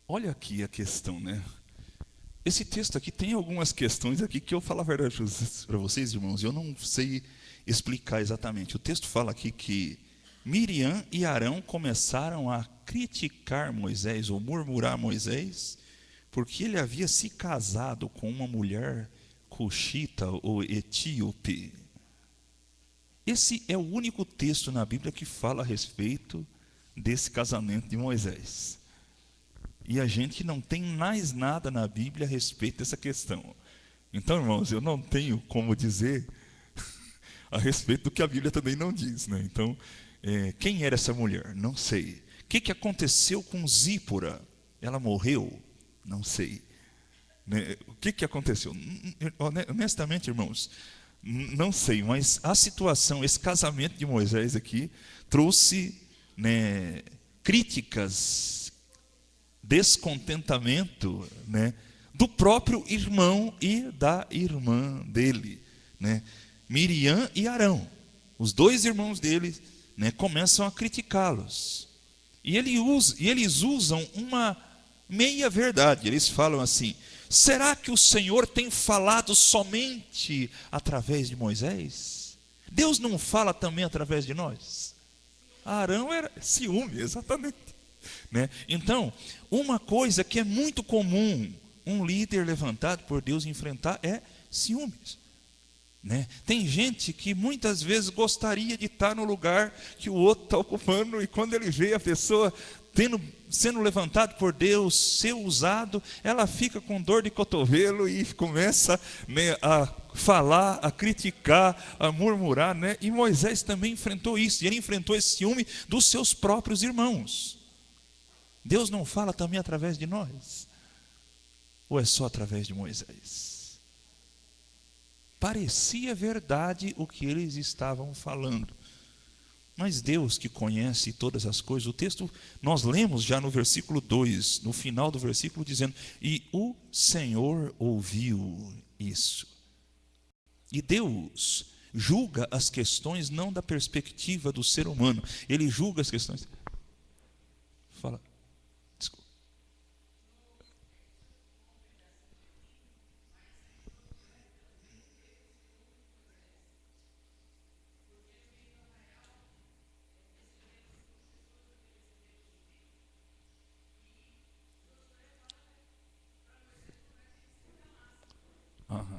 Olha aqui a questão, Esse texto aqui tem algumas questões aqui que eu falo a verdade para vocês, irmãos, eu não sei explicar exatamente. O texto fala aqui que Miriam e Arão começaram a criticar Moisés, ou murmurar Moisés, porque ele havia se casado com uma mulher cuxita ou etíope. Esse é o único texto na Bíblia que fala a respeito desse casamento de Moisés. e a gente não tem mais nada na Bíblia a respeito dessa questão. Então, irmãos, eu não tenho como dizer a respeito do que a Bíblia também não diz, né? Então, quem era essa mulher? Não sei. O que aconteceu com Zípora? Ela morreu? Não sei. Né? O que aconteceu? Honestamente, irmãos, não sei, mas a situação, esse casamento de Moisés aqui, trouxe, né, críticas, descontentamento, né, do próprio irmão e da irmã dele, né? Miriam e Arão, os dois irmãos dele, né, começam a criticá-los. E eles usam uma meia verdade. Eles falam assim: será que o Senhor tem falado somente através de Moisés? Deus não fala também através de nós? Arão era ciúme, exatamente, né? Então, uma coisa que é muito comum um líder levantado por Deus enfrentar é ciúmes, né? Tem gente que muitas vezes gostaria de estar no lugar que o outro está ocupando, e quando ele vê a pessoa sendo levantado por Deus, ser usado, ela fica com dor de cotovelo e começa, né, a falar, a criticar, a murmurar, né? E Moisés também enfrentou isso, e ele enfrentou esse ciúme dos seus próprios irmãos. Deus não fala também através de nós? Ou é só através de Moisés? Parecia verdade o que eles estavam falando, mas Deus, que conhece todas as coisas, o texto nós lemos já no versículo 2, no final do versículo, dizendo: e o Senhor ouviu isso. E Deus julga as questões não da perspectiva do ser humano, Ele julga as questões. Fala, desculpa. Aham.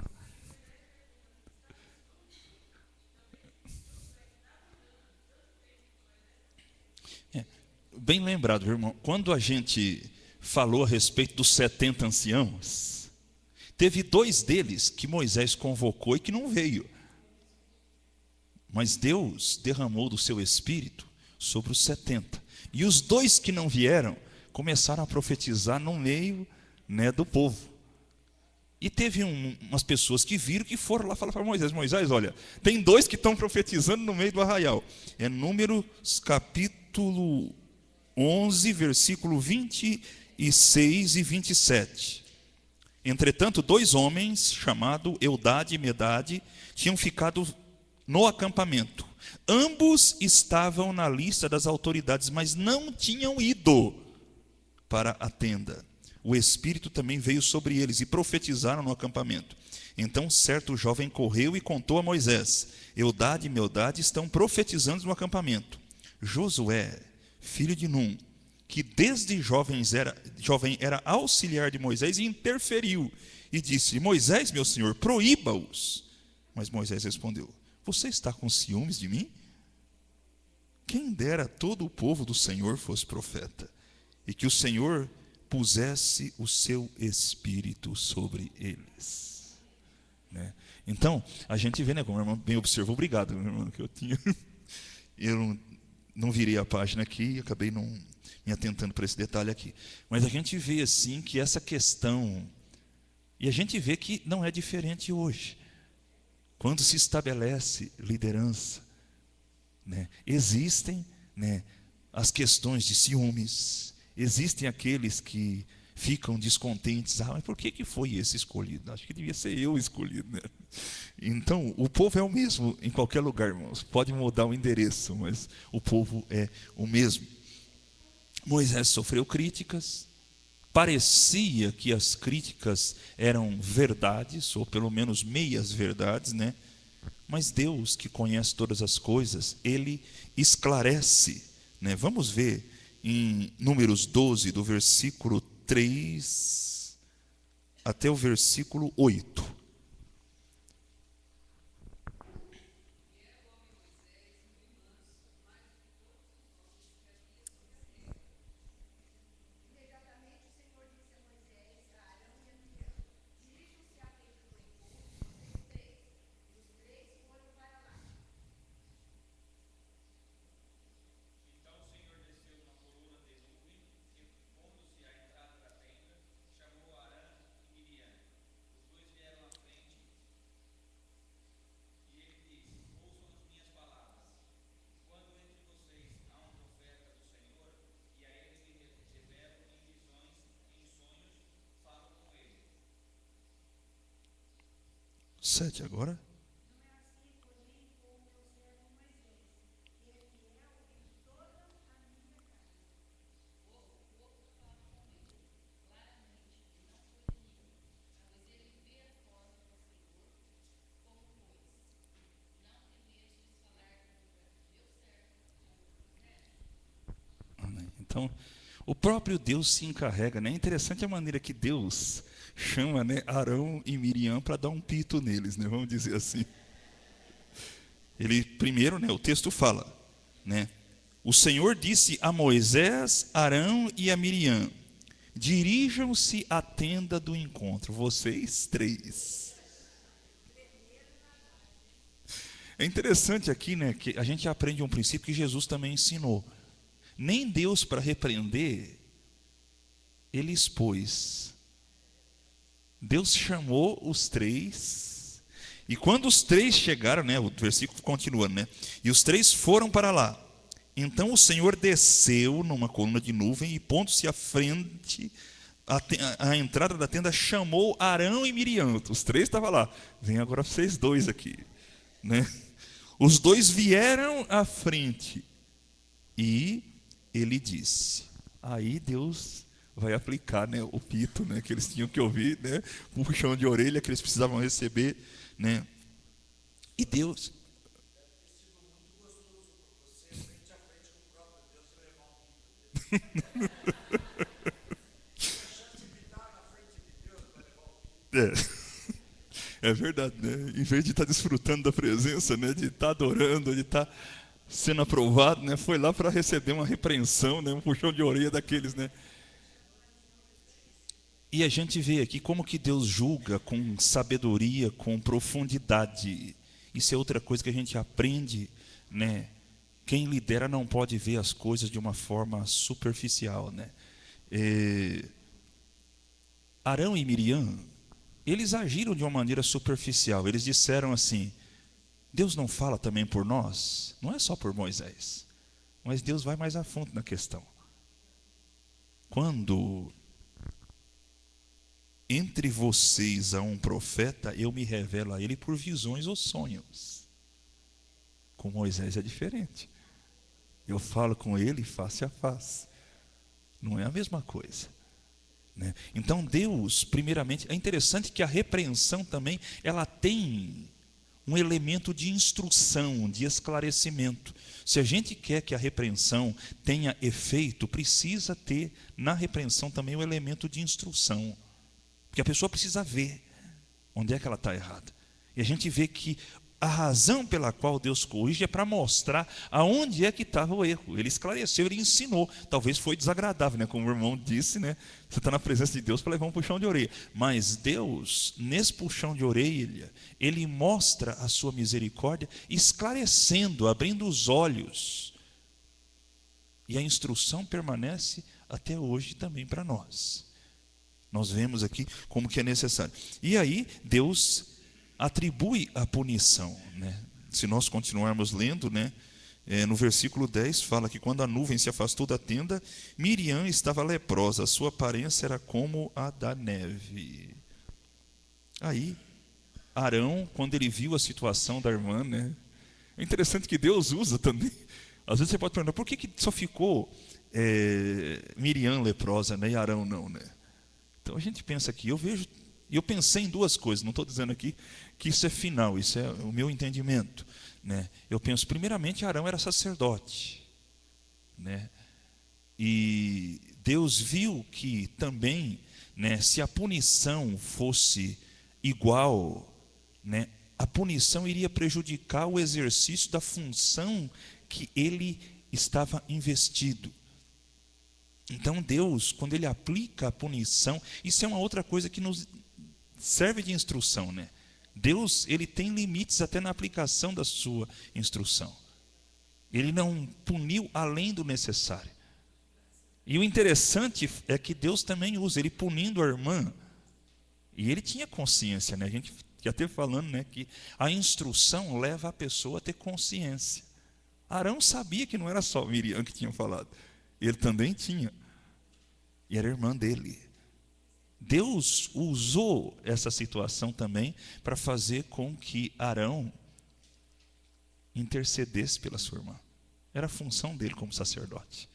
É, bem lembrado, irmão. Quando a gente falou a respeito dos 70 anciãos, teve 2 deles que Moisés convocou e que não veio. Mas Deus derramou do seu espírito sobre os 70. E os 2 que não vieram começaram a profetizar no meio, né, do povo. E teve umas pessoas que viram, que foram lá falar para Moisés: Moisés, olha, tem 2 que estão profetizando no meio do arraial. É Números capítulo 11, versículo 26 e 27. Entretanto, 2 homens, chamados Eudade e Medade, tinham ficado no acampamento. Ambos estavam na lista das autoridades, mas não tinham ido para a tenda. O Espírito também veio sobre eles e profetizaram no acampamento. Então certo jovem correu e contou a Moisés: Eudade e Medade estão profetizando no acampamento. Josué, filho de Num, que desde jovem era auxiliar de Moisés, e interferiu e disse: Moisés, meu senhor, proíba-os. Mas Moisés respondeu: você está com ciúmes de mim? Quem dera todo o povo do Senhor fosse profeta, e que o Senhor pusesse o seu espírito sobre eles, né? Então, a gente vê, né, como o irmão bem observou, obrigado, irmão, que eu não virei a página aqui e acabei não me atentando para esse detalhe aqui. Mas a gente vê assim que essa questão, e a gente vê que não é diferente hoje. Quando se estabelece liderança, né, existem, né, as questões de ciúmes, existem aqueles que ficam descontentes: mas por que foi esse escolhido? Acho que devia ser eu escolhido, né? Então, o povo é o mesmo em qualquer lugar, irmãos. Pode mudar o endereço, mas o povo é o mesmo. Moisés sofreu críticas. Parecia que as críticas eram verdades, ou pelo menos meias verdades, né? Mas Deus, que conhece todas as coisas, Ele esclarece, né? Vamos ver em Números 12, do versículo 3 até o versículo 8. 7 agora. Então, o próprio Deus se encarrega, né? É interessante a maneira que Deus chama, né, Arão e Miriam para dar um pito neles, né? Vamos dizer assim. Ele primeiro, né, o texto fala, né? O Senhor disse a Moisés, Arão e a Miriam: dirijam-se à tenda do encontro, vocês três. É interessante aqui, né, que a gente aprende um princípio que Jesus também ensinou. Nem Deus, para repreender, ele expôs. Deus chamou os três, e quando os três chegaram, né, o versículo continua, né, e os três foram para lá. Então o Senhor desceu numa coluna de nuvem e, pondo-se à frente, à entrada da tenda, chamou Arão e Miriam. Os três estavam lá. Vem agora vocês dois aqui, né? Os dois vieram à frente e ele disse. Aí Deus vai aplicar, né, o pito, né, que eles tinham que ouvir, né, o puxão de orelha que eles precisavam receber, né? E Deus... É verdade, né? Em vez de estar desfrutando da presença, né, de estar adorando, de estar sendo aprovado, né, foi lá para receber uma repreensão, né, um puxão de orelha daqueles, né? E a gente vê aqui como que Deus julga com sabedoria, com profundidade. Isso é outra coisa que a gente aprende, né? Quem lidera não pode ver as coisas de uma forma superficial, né? Arão e Miriam, eles agiram de uma maneira superficial. Eles disseram assim: Deus não fala também por nós? Não é só por Moisés, mas Deus vai mais a fundo na questão. Quando entre vocês há um profeta, eu me revelo a ele por visões ou sonhos. Com Moisés é diferente. Eu falo com ele face a face. Não é a mesma coisa, né? Então Deus, primeiramente, é interessante que a repreensão também, ela tem um elemento de instrução, de esclarecimento. Se a gente quer que a repreensão tenha efeito, precisa ter na repreensão também o elemento de instrução. Porque a pessoa precisa ver onde é que ela está errada. E a gente vê que a razão pela qual Deus corrige é para mostrar aonde é que estava o erro. Ele esclareceu, ele ensinou. Talvez foi desagradável, né? Como o irmão disse, né? Você está na presença de Deus para levar um puxão de orelha. Mas Deus, nesse puxão de orelha, ele mostra a sua misericórdia, esclarecendo, abrindo os olhos. E a instrução permanece até hoje também para nós. Nós vemos aqui como que é necessário. E aí Deus atribui a punição, né? Se nós continuarmos lendo, né, no versículo 10 fala que quando a nuvem se afastou da tenda, Miriam estava leprosa, a sua aparência era como a da neve. Aí Arão, quando ele viu a situação da irmã, né, é interessante que Deus usa também. Às vezes você pode perguntar, por que só ficou Miriam leprosa, né, e Arão não, né? Então a gente pensa aqui, eu pensei em duas coisas, não estou dizendo aqui que isso é final, isso é o meu entendimento, né? Eu penso, primeiramente, Arão era sacerdote, né? E Deus viu que também, né, se a punição fosse igual, né, a punição iria prejudicar o exercício da função que ele estava investido. Então Deus, quando ele aplica a punição, isso é uma outra coisa que nos serve de instrução, né? Deus, ele tem limites até na aplicação da sua instrução. Ele não puniu além do necessário. E o interessante é que Deus também usa, ele punindo a irmã, e ele tinha consciência, né? A gente já esteve falando, né, que a instrução leva a pessoa a ter consciência. Arão sabia que não era só Miriam que tinha falado. Ele também tinha. E era irmã dele. Deus usou essa situação também para fazer com que Arão intercedesse pela sua irmã. Era a função dele como sacerdote.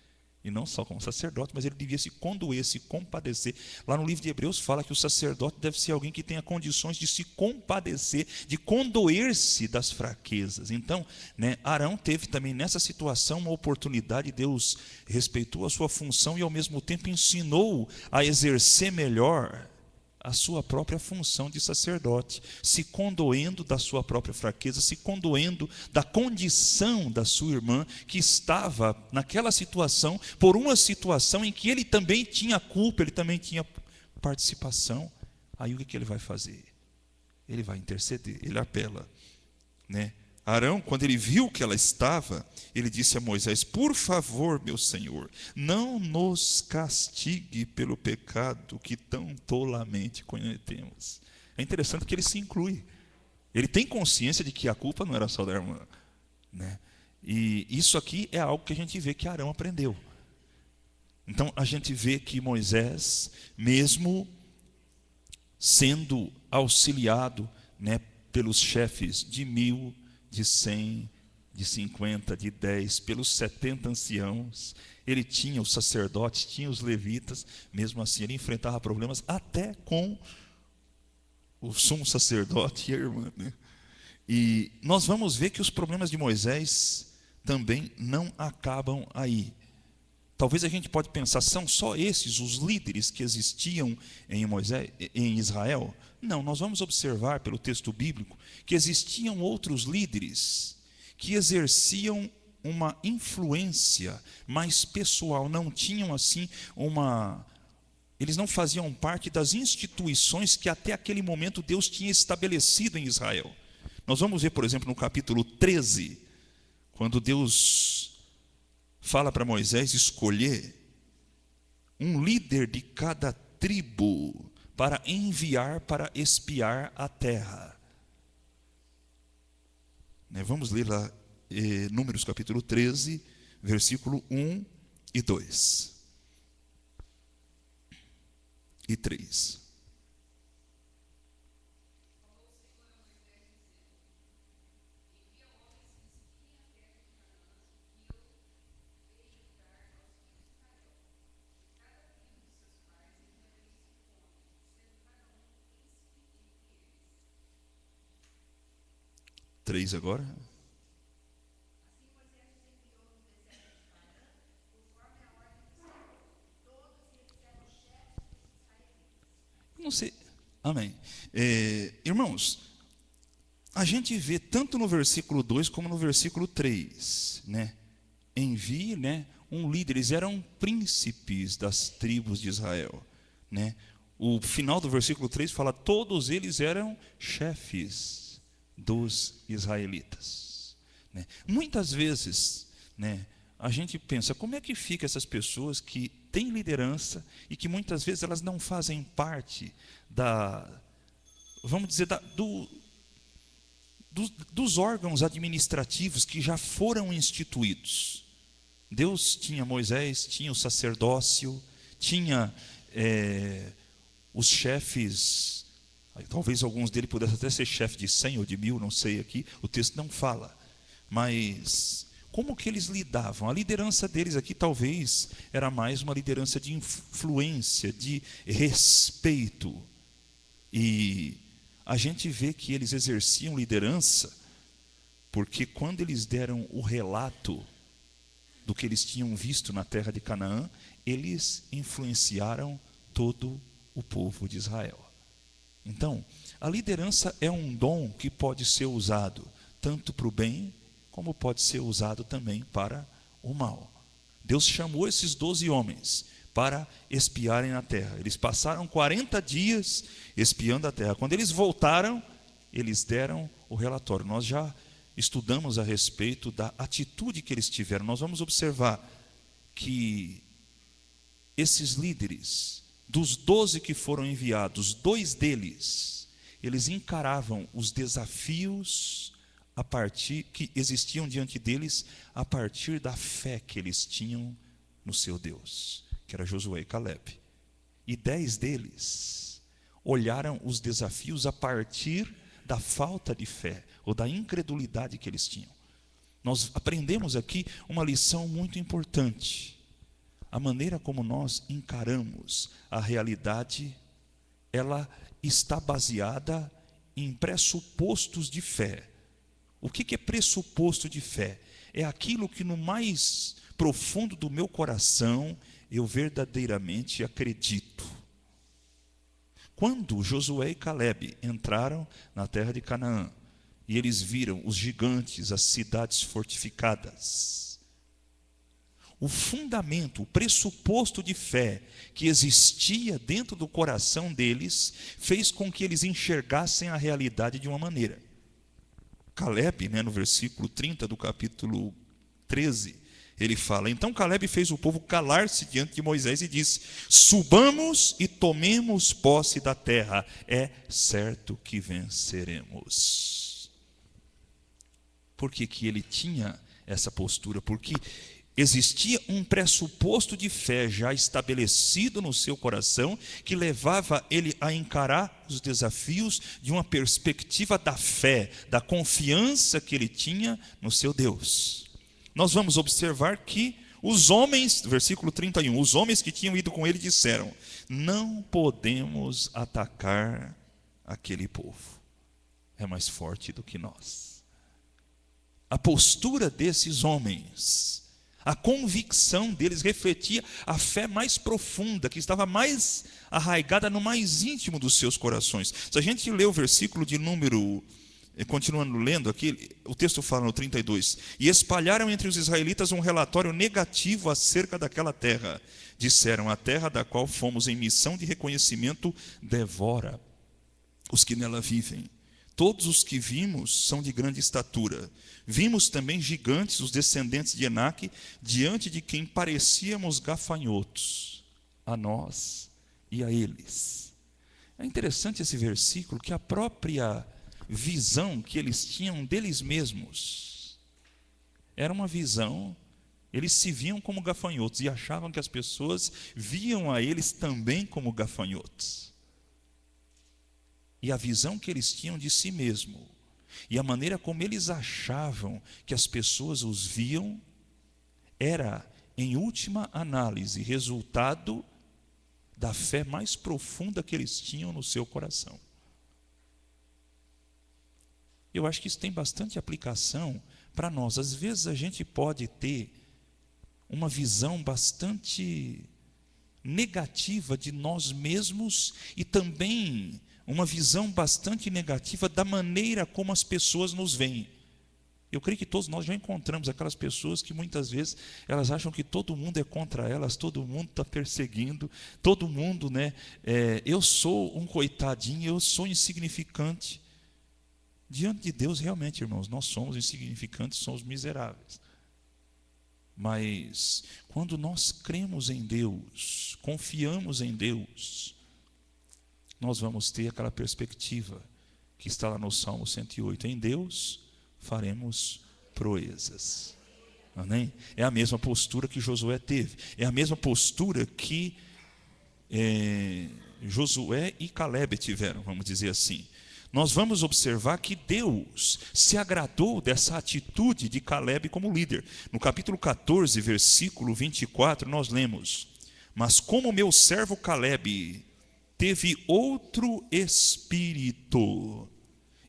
E não só como sacerdote, mas ele devia se condoer, se compadecer. Lá no livro de Hebreus fala que o sacerdote deve ser alguém que tenha condições de se compadecer, de condoer-se das fraquezas. Então, Arão teve também nessa situação uma oportunidade. Deus respeitou a sua função e ao mesmo tempo ensinou a exercer melhor a sua própria função de sacerdote, se condoendo da sua própria fraqueza, se condoendo da condição da sua irmã, que estava naquela situação, por uma situação em que ele também tinha culpa, ele também tinha participação. Aí o que ele vai fazer? Ele vai interceder, ele apela, Arão, quando ele viu que ela estava, ele disse a Moisés: por favor, meu Senhor, não nos castigue pelo pecado que tão tolamente cometemos. É interessante que ele se inclui. Ele tem consciência de que a culpa não era só da irmã, E isso aqui é algo que a gente vê que Arão aprendeu. Então a gente vê que Moisés, mesmo sendo auxiliado, pelos chefes de 1000, de 100, de 50, de 10, pelos 70 anciãos, ele tinha os sacerdotes, tinha os levitas, mesmo assim ele enfrentava problemas até com o sumo sacerdote e a irmã. E nós vamos ver que os problemas de Moisés também não acabam aí. Talvez a gente pode pensar, são só esses os líderes que existiam em Israel? Não, nós vamos observar pelo texto bíblico que existiam outros líderes que exerciam uma influência mais pessoal, não tinham assim eles não faziam parte das instituições que até aquele momento Deus tinha estabelecido em Israel. Nós vamos ver, por exemplo, no capítulo 13, quando Deus fala para Moisés escolher um líder de cada tribo para enviar para espiar a terra. Vamos ler lá Números capítulo 13, versículo 1 e 2 e 3. Três agora. Não sei. Amém. Irmãos, a gente vê tanto no versículo 2 como no versículo 3, envie, um líder. Eles eram príncipes das tribos de Israel, O final do versículo 3 fala: todos eles eram chefes dos israelitas. Muitas vezes, a gente pensa, como é que fica essas pessoas que têm liderança e que muitas vezes elas não fazem parte vamos dizer, dos órgãos administrativos que já foram instituídos. Deus tinha Moisés, tinha o sacerdócio, tinha os chefes. Talvez alguns deles pudessem até ser chefe de 100 ou de 1000, não sei aqui, o texto não fala. Mas como que eles lidavam? A liderança deles aqui talvez era mais uma liderança de influência, de respeito. E a gente vê que eles exerciam liderança porque quando eles deram o relato do que eles tinham visto na terra de Canaã, eles influenciaram todo o povo de Israel. Então, a liderança é um dom que pode ser usado tanto para o bem, como pode ser usado também para o mal. Deus chamou esses 12 homens para espiarem na terra. Eles passaram 40 dias espiando a terra. Quando eles voltaram, eles deram o relatório. Nós já estudamos a respeito da atitude que eles tiveram. Nós vamos observar que esses líderes, dos 12 que foram enviados, 2 deles, eles encaravam os desafios que existiam diante deles a partir da fé que eles tinham no seu Deus, que era Josué e Caleb. e 10 deles olharam os desafios a partir da falta de fé ou da incredulidade que eles tinham. Nós aprendemos aqui uma lição muito importante. A maneira como nós encaramos a realidade, ela está baseada em pressupostos de fé. O que é pressuposto de fé? É aquilo que no mais profundo do meu coração eu verdadeiramente acredito. Quando Josué e Caleb entraram na terra de Canaã, e eles viram os gigantes, as cidades fortificadas, o fundamento, o pressuposto de fé que existia dentro do coração deles, fez com que eles enxergassem a realidade de uma maneira. Caleb, no versículo 30 do capítulo 13, ele fala: então Caleb fez o povo calar-se diante de Moisés e disse: subamos e tomemos posse da terra, é certo que venceremos. Por que ele tinha essa postura? Porque existia um pressuposto de fé já estabelecido no seu coração, que levava ele a encarar os desafios de uma perspectiva da fé, da confiança que ele tinha no seu Deus. Nós vamos observar que os homens, versículo 31, os homens que tinham ido com ele disseram: não podemos atacar aquele povo, é mais forte do que nós. A postura desses homens, a convicção deles refletia a fé mais profunda, que estava mais arraigada no mais íntimo dos seus corações. Se a gente ler o versículo de número, continuando lendo aqui, o texto fala no 32, e espalharam entre os israelitas um relatório negativo acerca daquela terra. Disseram: a terra da qual fomos em missão de reconhecimento devora os que nela vivem. Todos os que vimos são de grande estatura. Vimos também gigantes, os descendentes de Enaque, diante de quem parecíamos gafanhotos, a nós e a eles. É interessante esse versículo, que a própria visão que eles tinham deles mesmos era uma visão, eles se viam como gafanhotos e achavam que as pessoas viam a eles também como gafanhotos. E a visão que eles tinham de si mesmo, e a maneira como eles achavam que as pessoas os viam, era, em última análise, resultado da fé mais profunda que eles tinham no seu coração. Eu acho que isso tem bastante aplicação para nós. Às vezes a gente pode ter uma visão bastante negativa de nós mesmos e também uma visão bastante negativa da maneira como as pessoas nos veem. Eu creio que todos nós já encontramos aquelas pessoas que muitas vezes elas acham que todo mundo é contra elas, todo mundo está perseguindo, todo mundo, eu sou um coitadinho, eu sou insignificante. Diante de Deus, realmente, irmãos, nós somos insignificantes, somos miseráveis. Mas quando nós cremos em Deus, confiamos em Deus, nós vamos ter aquela perspectiva que está lá no Salmo 108. Em Deus faremos proezas. Amém? É a mesma postura que Josué teve. É a mesma postura que Josué e Caleb tiveram, vamos dizer assim. Nós vamos observar que Deus se agradou dessa atitude de Caleb como líder. No capítulo 14, versículo 24, nós lemos: mas como meu servo Caleb teve outro espírito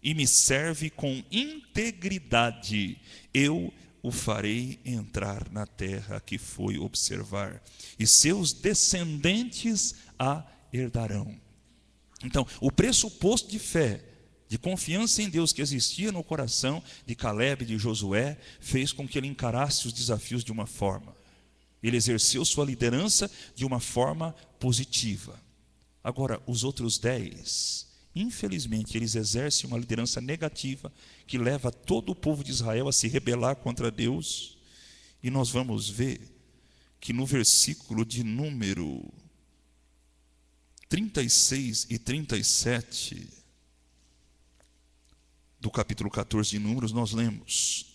e me serve com integridade, eu o farei entrar na terra que foi observar, e seus descendentes a herdarão. Então, o pressuposto de fé, de confiança em Deus que existia no coração de Caleb e de Josué, fez com que ele encarasse os desafios de uma forma. Ele exerceu sua liderança de uma forma positiva. Agora, os outros 10, infelizmente, eles exercem uma liderança negativa que leva todo o povo de Israel a se rebelar contra Deus. E nós vamos ver que no versículo de número 36 e 37 do capítulo 14 de Números, nós lemos: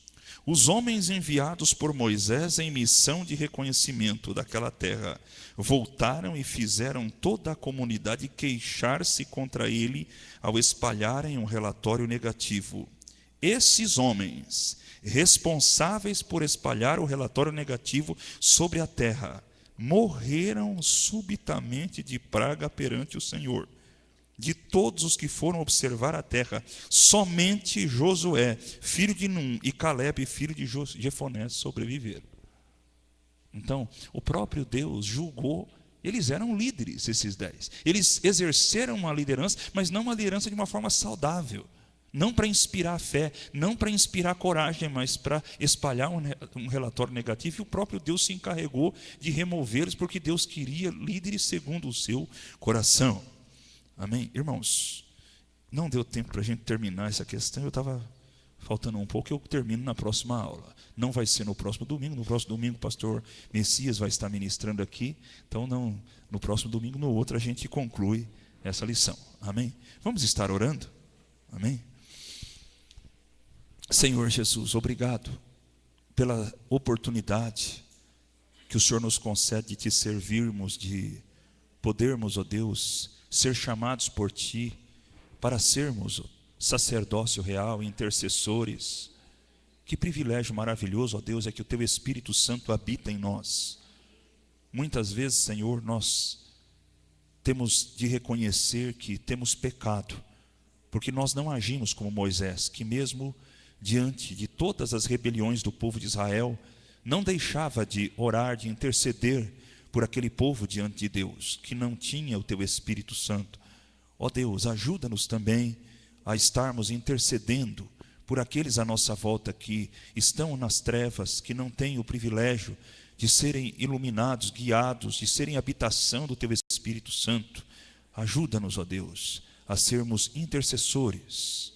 Os homens enviados por Moisés em missão de reconhecimento daquela terra voltaram e fizeram toda a comunidade queixar-se contra ele ao espalharem um relatório negativo. Esses homens, responsáveis por espalhar o relatório negativo sobre a terra, morreram subitamente de praga perante o Senhor. De todos os que foram observar a terra, somente Josué, filho de Num, e Calebe, filho de Jefoné, sobreviveram. Então, o próprio Deus julgou. Eles eram líderes, esses 10. Eles exerceram uma liderança, mas não uma liderança de uma forma saudável. Não para inspirar fé, não para inspirar coragem, mas para espalhar um relatório negativo. E o próprio Deus se encarregou de removê-los, porque Deus queria líderes segundo o seu coração. Amém? Irmãos, não deu tempo para a gente terminar essa questão. Eu estava faltando um pouco, eu termino na próxima aula. Não vai ser no próximo domingo. No próximo domingo o pastor Messias vai estar ministrando aqui. Então, não, no próximo domingo, no outro, a gente conclui essa lição. Amém? Vamos estar orando? Amém? Senhor Jesus, obrigado pela oportunidade que o Senhor nos concede de te servirmos, de podermos, ó Deus, ser chamados por ti para sermos sacerdócio real, intercessores. Que privilégio maravilhoso, ó Deus, é que o teu Espírito Santo habita em nós. Muitas vezes, Senhor, nós temos de reconhecer que temos pecado, porque nós não agimos como Moisés, que mesmo diante de todas as rebeliões do povo de Israel, não deixava de orar, de interceder por aquele povo diante de Deus, que não tinha o teu Espírito Santo. Ó Deus, ajuda-nos também a estarmos intercedendo por aqueles à nossa volta que estão nas trevas, que não têm o privilégio de serem iluminados, guiados, de serem habitação do teu Espírito Santo. Ajuda-nos, ó Deus, a sermos intercessores.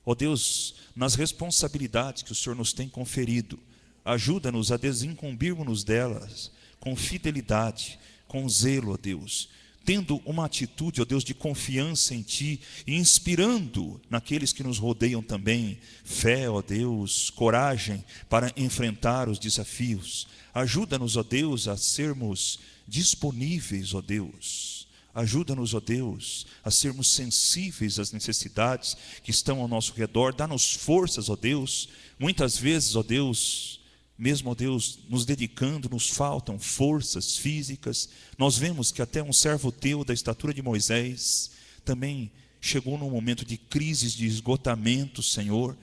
Ó Deus, nas responsabilidades que o Senhor nos tem conferido, ajuda-nos a desincumbirmos delas com fidelidade, com zelo, ó Deus, tendo uma atitude, ó Deus, de confiança em Ti e inspirando naqueles que nos rodeiam também fé, ó Deus, coragem para enfrentar os desafios. Ajuda-nos, ó Deus, a sermos disponíveis, ó Deus. Ajuda-nos, ó Deus, a sermos sensíveis às necessidades que estão ao nosso redor. Dá-nos forças, ó Deus. Muitas vezes, ó Deus, mesmo, ó Deus, nos dedicando, nos faltam forças físicas. Nós vemos que até um servo teu da estatura de Moisés também chegou num momento de crises, de esgotamento, Senhor,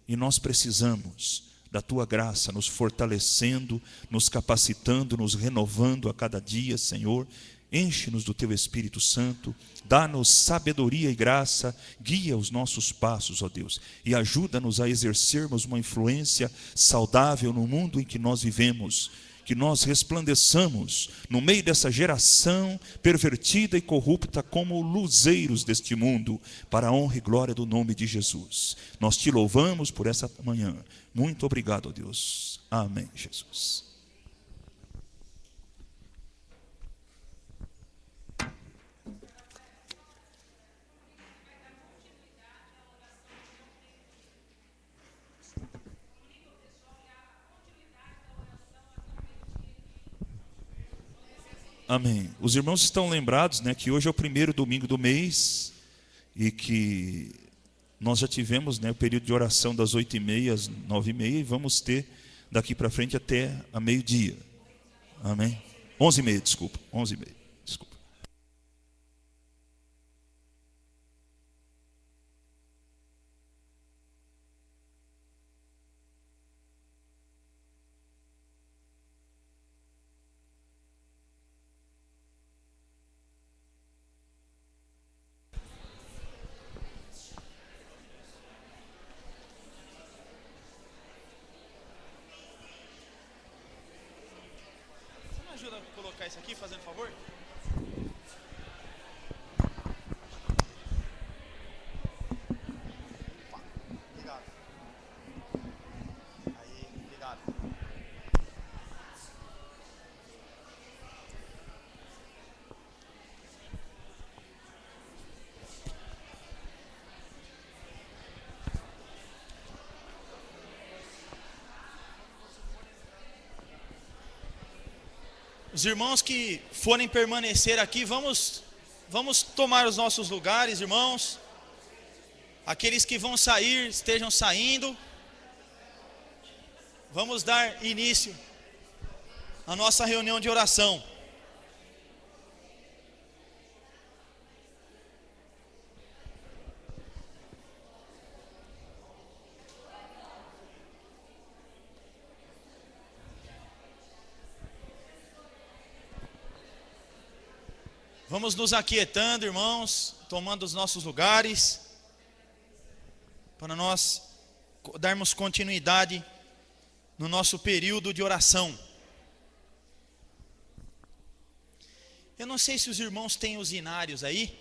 e nós precisamos da tua graça, nos fortalecendo, nos capacitando, nos renovando a cada dia, Senhor. Enche-nos do teu Espírito Santo, dá-nos sabedoria e graça, guia os nossos passos, ó Deus, e ajuda-nos a exercermos uma influência saudável no mundo em que nós vivemos, que nós resplandeçamos no meio dessa geração pervertida e corrupta como luzeiros deste mundo, para a honra e glória do nome de Jesus. Nós te louvamos por essa manhã. Muito obrigado, ó Deus. Amém, Jesus. Amém. Os irmãos estão lembrados, né, que hoje é o primeiro domingo do mês e que nós já tivemos, né, o período de oração das 8h30 às 9h30 e vamos ter daqui para frente até a meio-dia. Amém? 11h30, desculpa. 11h30, desculpa. Você me ajuda a colocar isso aqui, fazendo favor? Obrigado. Aí, obrigado. Os irmãos que forem permanecer aqui, vamos tomar os nossos lugares, irmãos. Aqueles que vão sair, estejam saindo. Vamos dar início à nossa reunião de oração. Vamos nos aquietando, irmãos, tomando os nossos lugares, para nós darmos continuidade no nosso período de oração. Eu não sei se os irmãos têm os inários aí.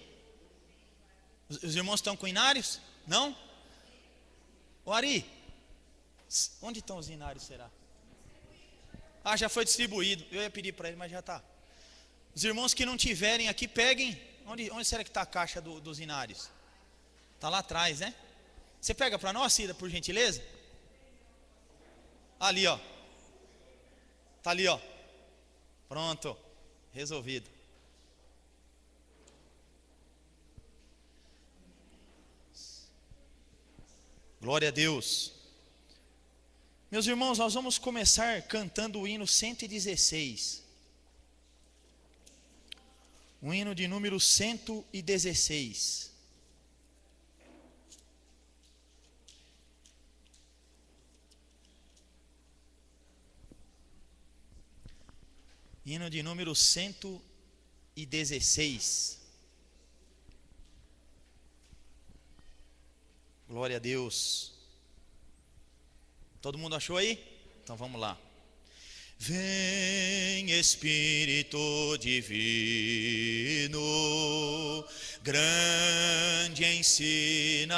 Os irmãos estão com inários? Não? Ô Ari, onde estão os inários, será? Ah, já foi distribuído. Eu ia pedir para ele, mas já está. Os irmãos que não tiverem aqui, peguem. Onde será que está a caixa dos inários? Está lá atrás, né? Você pega para nós, Cida, por gentileza? Ali, ó. Está ali, ó. Pronto. Resolvido. Glória a Deus. Meus irmãos, nós vamos começar cantando o hino 116. O hino de número 116. Hino de número 116. Glória a Deus. Todo mundo achou aí? Então vamos lá. Vem Espírito Divino, grande ensinador,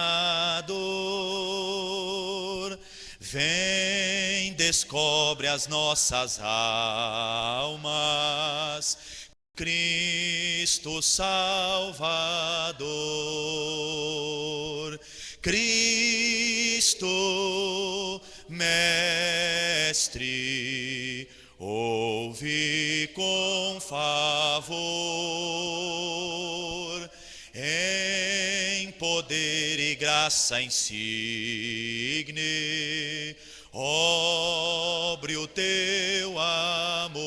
vem, descobre as nossas almas, Cristo Salvador, Cristo Mestre, ouve com favor, em poder e graça insigne, obre o teu amor,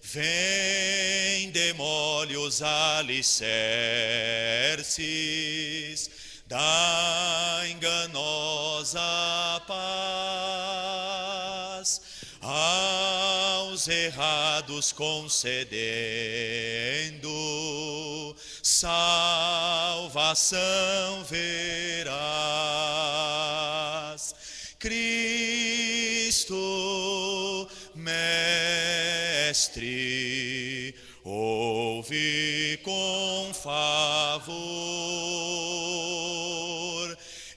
vem, demole os alicerces da enganosa paz, aos errados concedendo salvação verás. Cristo Mestre, ouve com favor,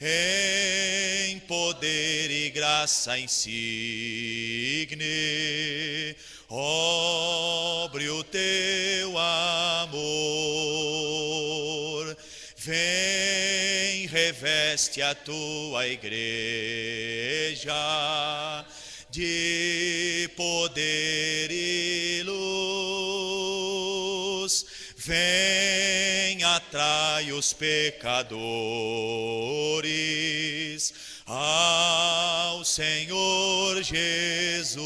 em poder e graça insigne, obre o teu amor, vem, reveste a tua igreja de poder e luz, vem, atrai os pecadores ao Senhor Jesus.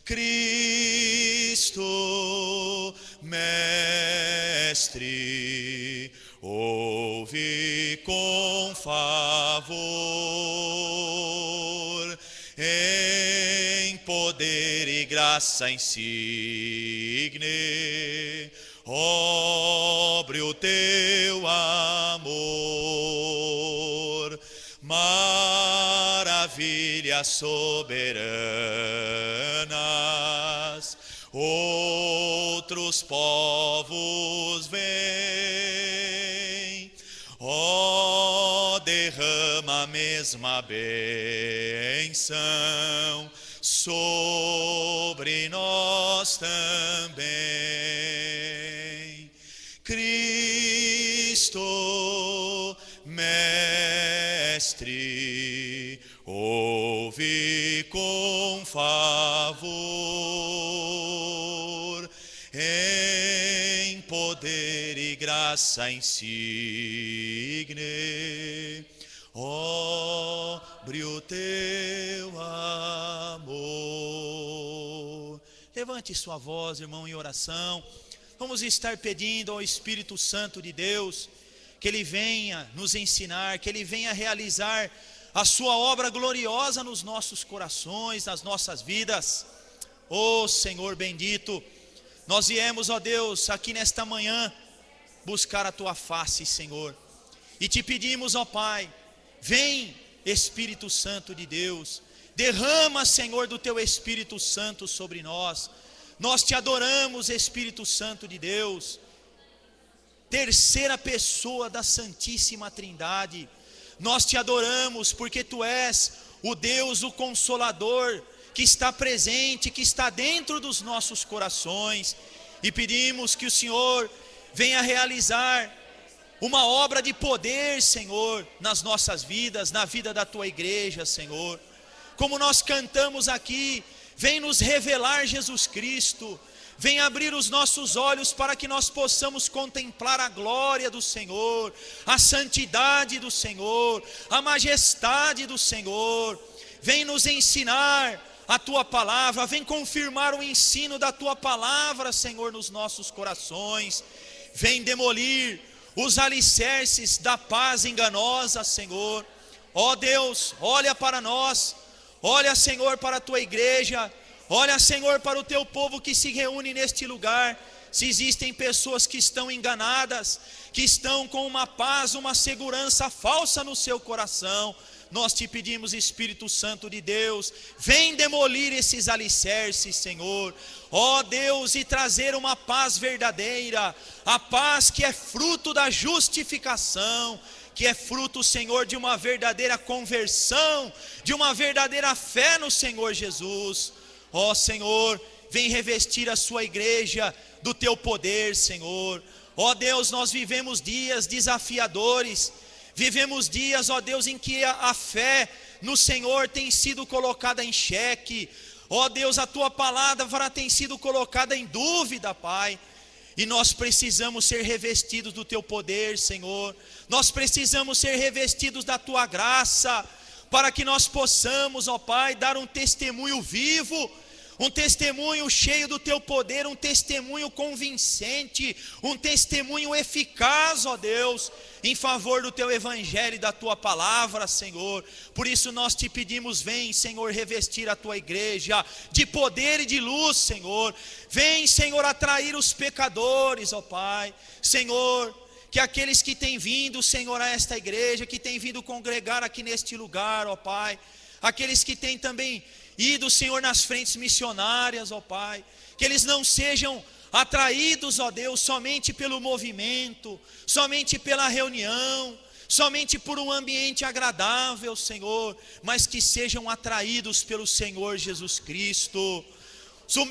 Cristo Mestre, ouve com favor, em poder e graça insigne, obre o teu amor, maravilhas soberanas, outros povos vêm, ó, derrama a mesma bênção sobre nós também. Cristo Mestre, ouve com poder e graça insigne, obre o teu amor. Levante sua voz, irmão, em oração. Vamos estar pedindo ao Espírito Santo de Deus que Ele venha nos ensinar, que Ele venha realizar a sua obra gloriosa nos nossos corações, nas nossas vidas. Ó Senhor bendito, nós viemos, ó Deus, aqui nesta manhã buscar a tua face, Senhor, e te pedimos, ó Pai, vem Espírito Santo de Deus, derrama, Senhor, do teu Espírito Santo sobre nós. Nós te adoramos, Espírito Santo de Deus, terceira pessoa da Santíssima Trindade. Nós te adoramos porque tu és o Deus, o Consolador, que está presente, que está dentro dos nossos corações, e pedimos que o Senhor venha realizar uma obra de poder, Senhor, nas nossas vidas, na vida da tua igreja, Senhor. Como nós cantamos aqui, vem nos revelar Jesus Cristo, vem abrir os nossos olhos para que nós possamos contemplar a glória do Senhor, a santidade do Senhor, a majestade do Senhor. Vem nos ensinar a tua palavra, vem confirmar o ensino da tua palavra, Senhor, nos nossos corações. Vem demolir os alicerces da paz enganosa, Senhor. Ó Deus, olha para nós, olha, Senhor, para a tua igreja, olha, Senhor, para o teu povo que se reúne neste lugar. Se existem pessoas que estão enganadas, que estão com uma paz, uma segurança falsa no seu coração, nós te pedimos, Espírito Santo de Deus, vem demolir esses alicerces, Senhor. Ó Deus, e trazer uma paz verdadeira, a paz que é fruto da justificação, que é fruto, Senhor, de uma verdadeira conversão, de uma verdadeira fé no Senhor Jesus. Ó Senhor, vem revestir a sua igreja do teu poder, Senhor. Ó Deus, nós vivemos dias desafiadores, vivemos dias, ó Deus, em que a fé no Senhor tem sido colocada em xeque. Ó Deus, a tua palavra tem sido colocada em dúvida, Pai. E nós precisamos ser revestidos do teu poder, Senhor. Nós precisamos ser revestidos da tua graça, para que nós possamos, ó Pai, dar um testemunho vivo, um testemunho cheio do teu poder, um testemunho convincente, um testemunho eficaz, ó Deus, em favor do teu evangelho e da tua palavra, Senhor. Por isso nós te pedimos, vem, Senhor, revestir a tua igreja de poder e de luz, Senhor. Vem, Senhor, atrair os pecadores, ó Pai. Senhor, que aqueles que têm vindo, Senhor, a esta igreja, que têm vindo congregar aqui neste lugar, ó Pai, aqueles que têm também ido, Senhor, nas frentes missionárias, ó Pai, que eles não sejam atraídos, ó Deus, somente pelo movimento, somente pela reunião, somente por um ambiente agradável, Senhor, mas que sejam atraídos pelo Senhor Jesus Cristo.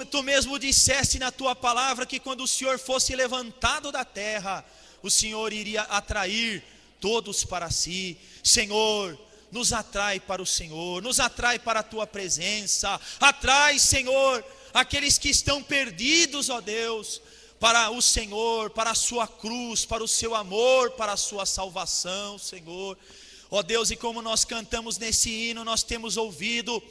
Tu mesmo disseste na tua palavra que quando o Senhor fosse levantado da terra, o Senhor iria atrair todos para si. Senhor, nos atrai para o Senhor, nos atrai para a tua presença, atrai, Senhor, aqueles que estão perdidos, ó Deus, para o Senhor, para a sua cruz, para o seu amor, para a sua salvação, Senhor. Ó Deus, e como nós cantamos nesse hino, nós temos ouvido,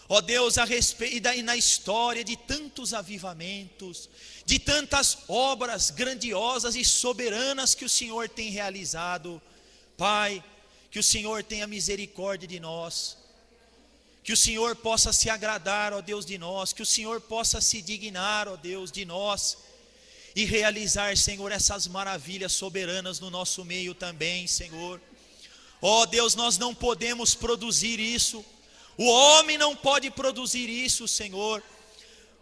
ó Deus, a respeito e na história de tantos avivamentos, de tantas obras grandiosas e soberanas que o Senhor tem realizado. Pai, que o Senhor tenha misericórdia de nós, que o Senhor possa se agradar, ó Deus, de nós, que o Senhor possa se dignar, ó Deus, de nós, e realizar, Senhor, essas maravilhas soberanas no nosso meio também, Senhor. Ó Deus, nós não podemos produzir isso, o homem não pode produzir isso, Senhor.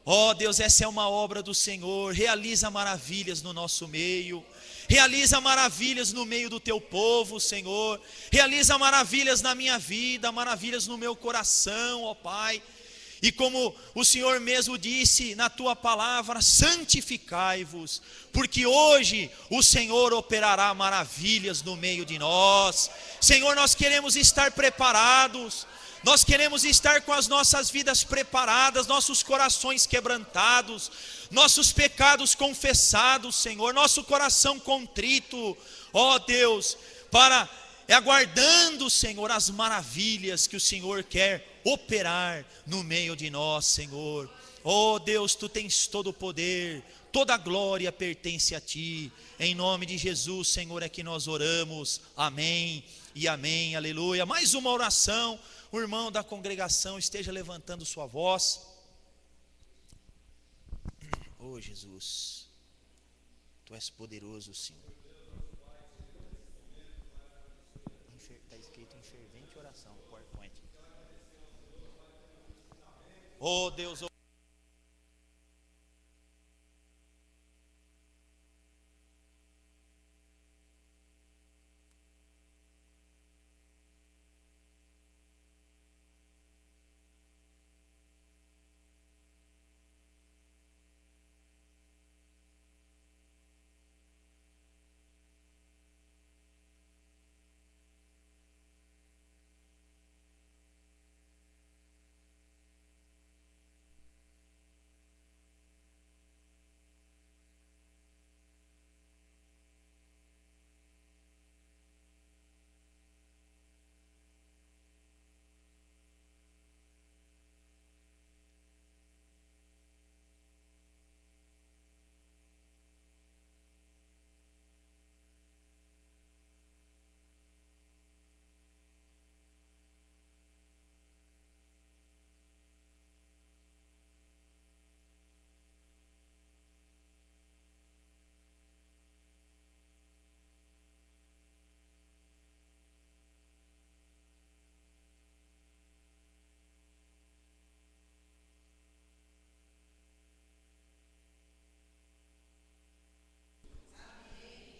Ó Deus, essa é uma obra do Senhor. Realiza maravilhas no nosso meio, realiza maravilhas no meio do teu povo, Senhor. Realiza maravilhas na minha vida, maravilhas no meu coração, ó Pai. E como o Senhor mesmo disse na tua palavra, santificai-vos, porque hoje o Senhor operará maravilhas no meio de nós. Senhor, nós queremos estar preparados, Nós queremos estar com as nossas vidas preparadas, nossos corações quebrantados, nossos pecados confessados, Senhor, nosso coração contrito, ó Deus, para aguardando, Senhor, as maravilhas que o Senhor quer operar no meio de nós, Senhor. Ó Deus, Tu tens todo o poder, toda a glória pertence a Ti. Em nome de Jesus, Senhor, é que nós oramos. Amém e amém, aleluia. Mais uma oração. O irmão da congregação esteja levantando sua voz. Oh Jesus, Tu és poderoso, Senhor. Está escrito em fervente oração, PowerPoint. Oh Deus,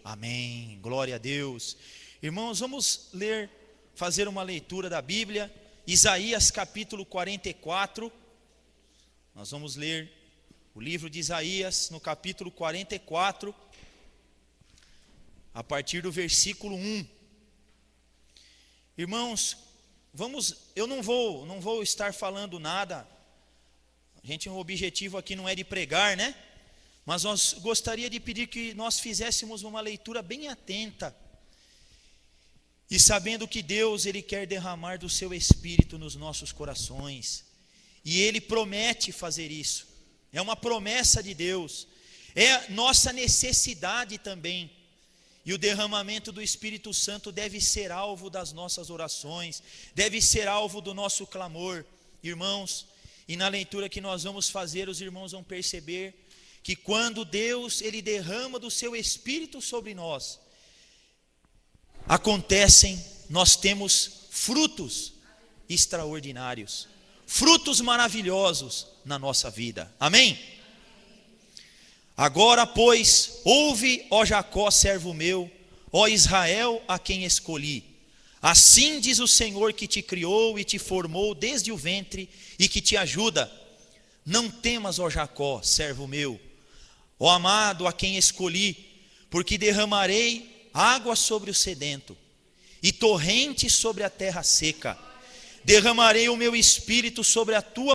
amém, glória a Deus. Irmãos, vamos fazer uma leitura da Bíblia, Isaías capítulo 44. Nós vamos ler o livro de Isaías no capítulo 44, a partir do versículo 1. Irmãos, eu não vou estar falando nada. O objetivo aqui não é de pregar, né? Mas nós gostaria de pedir que nós fizéssemos uma leitura bem atenta. E sabendo que Deus, Ele quer derramar do seu Espírito nos nossos corações. E Ele promete fazer isso. É uma promessa de Deus. É nossa necessidade também. E o derramamento do Espírito Santo deve ser alvo das nossas orações. Deve ser alvo do nosso clamor. Irmãos, e na leitura que nós vamos fazer, os irmãos vão perceber que quando Deus, Ele derrama do seu Espírito sobre nós, nós temos frutos extraordinários, frutos maravilhosos na nossa vida, amém? Agora, pois, ouve, ó Jacó, servo meu, ó Israel, a quem escolhi. Assim diz o Senhor que te criou e te formou desde o ventre e que te ajuda. Não temas, ó Jacó, servo meu, ó amado, a quem escolhi, porque derramarei água sobre o sedento e torrentes sobre a terra seca. Derramarei o meu espírito sobre a tua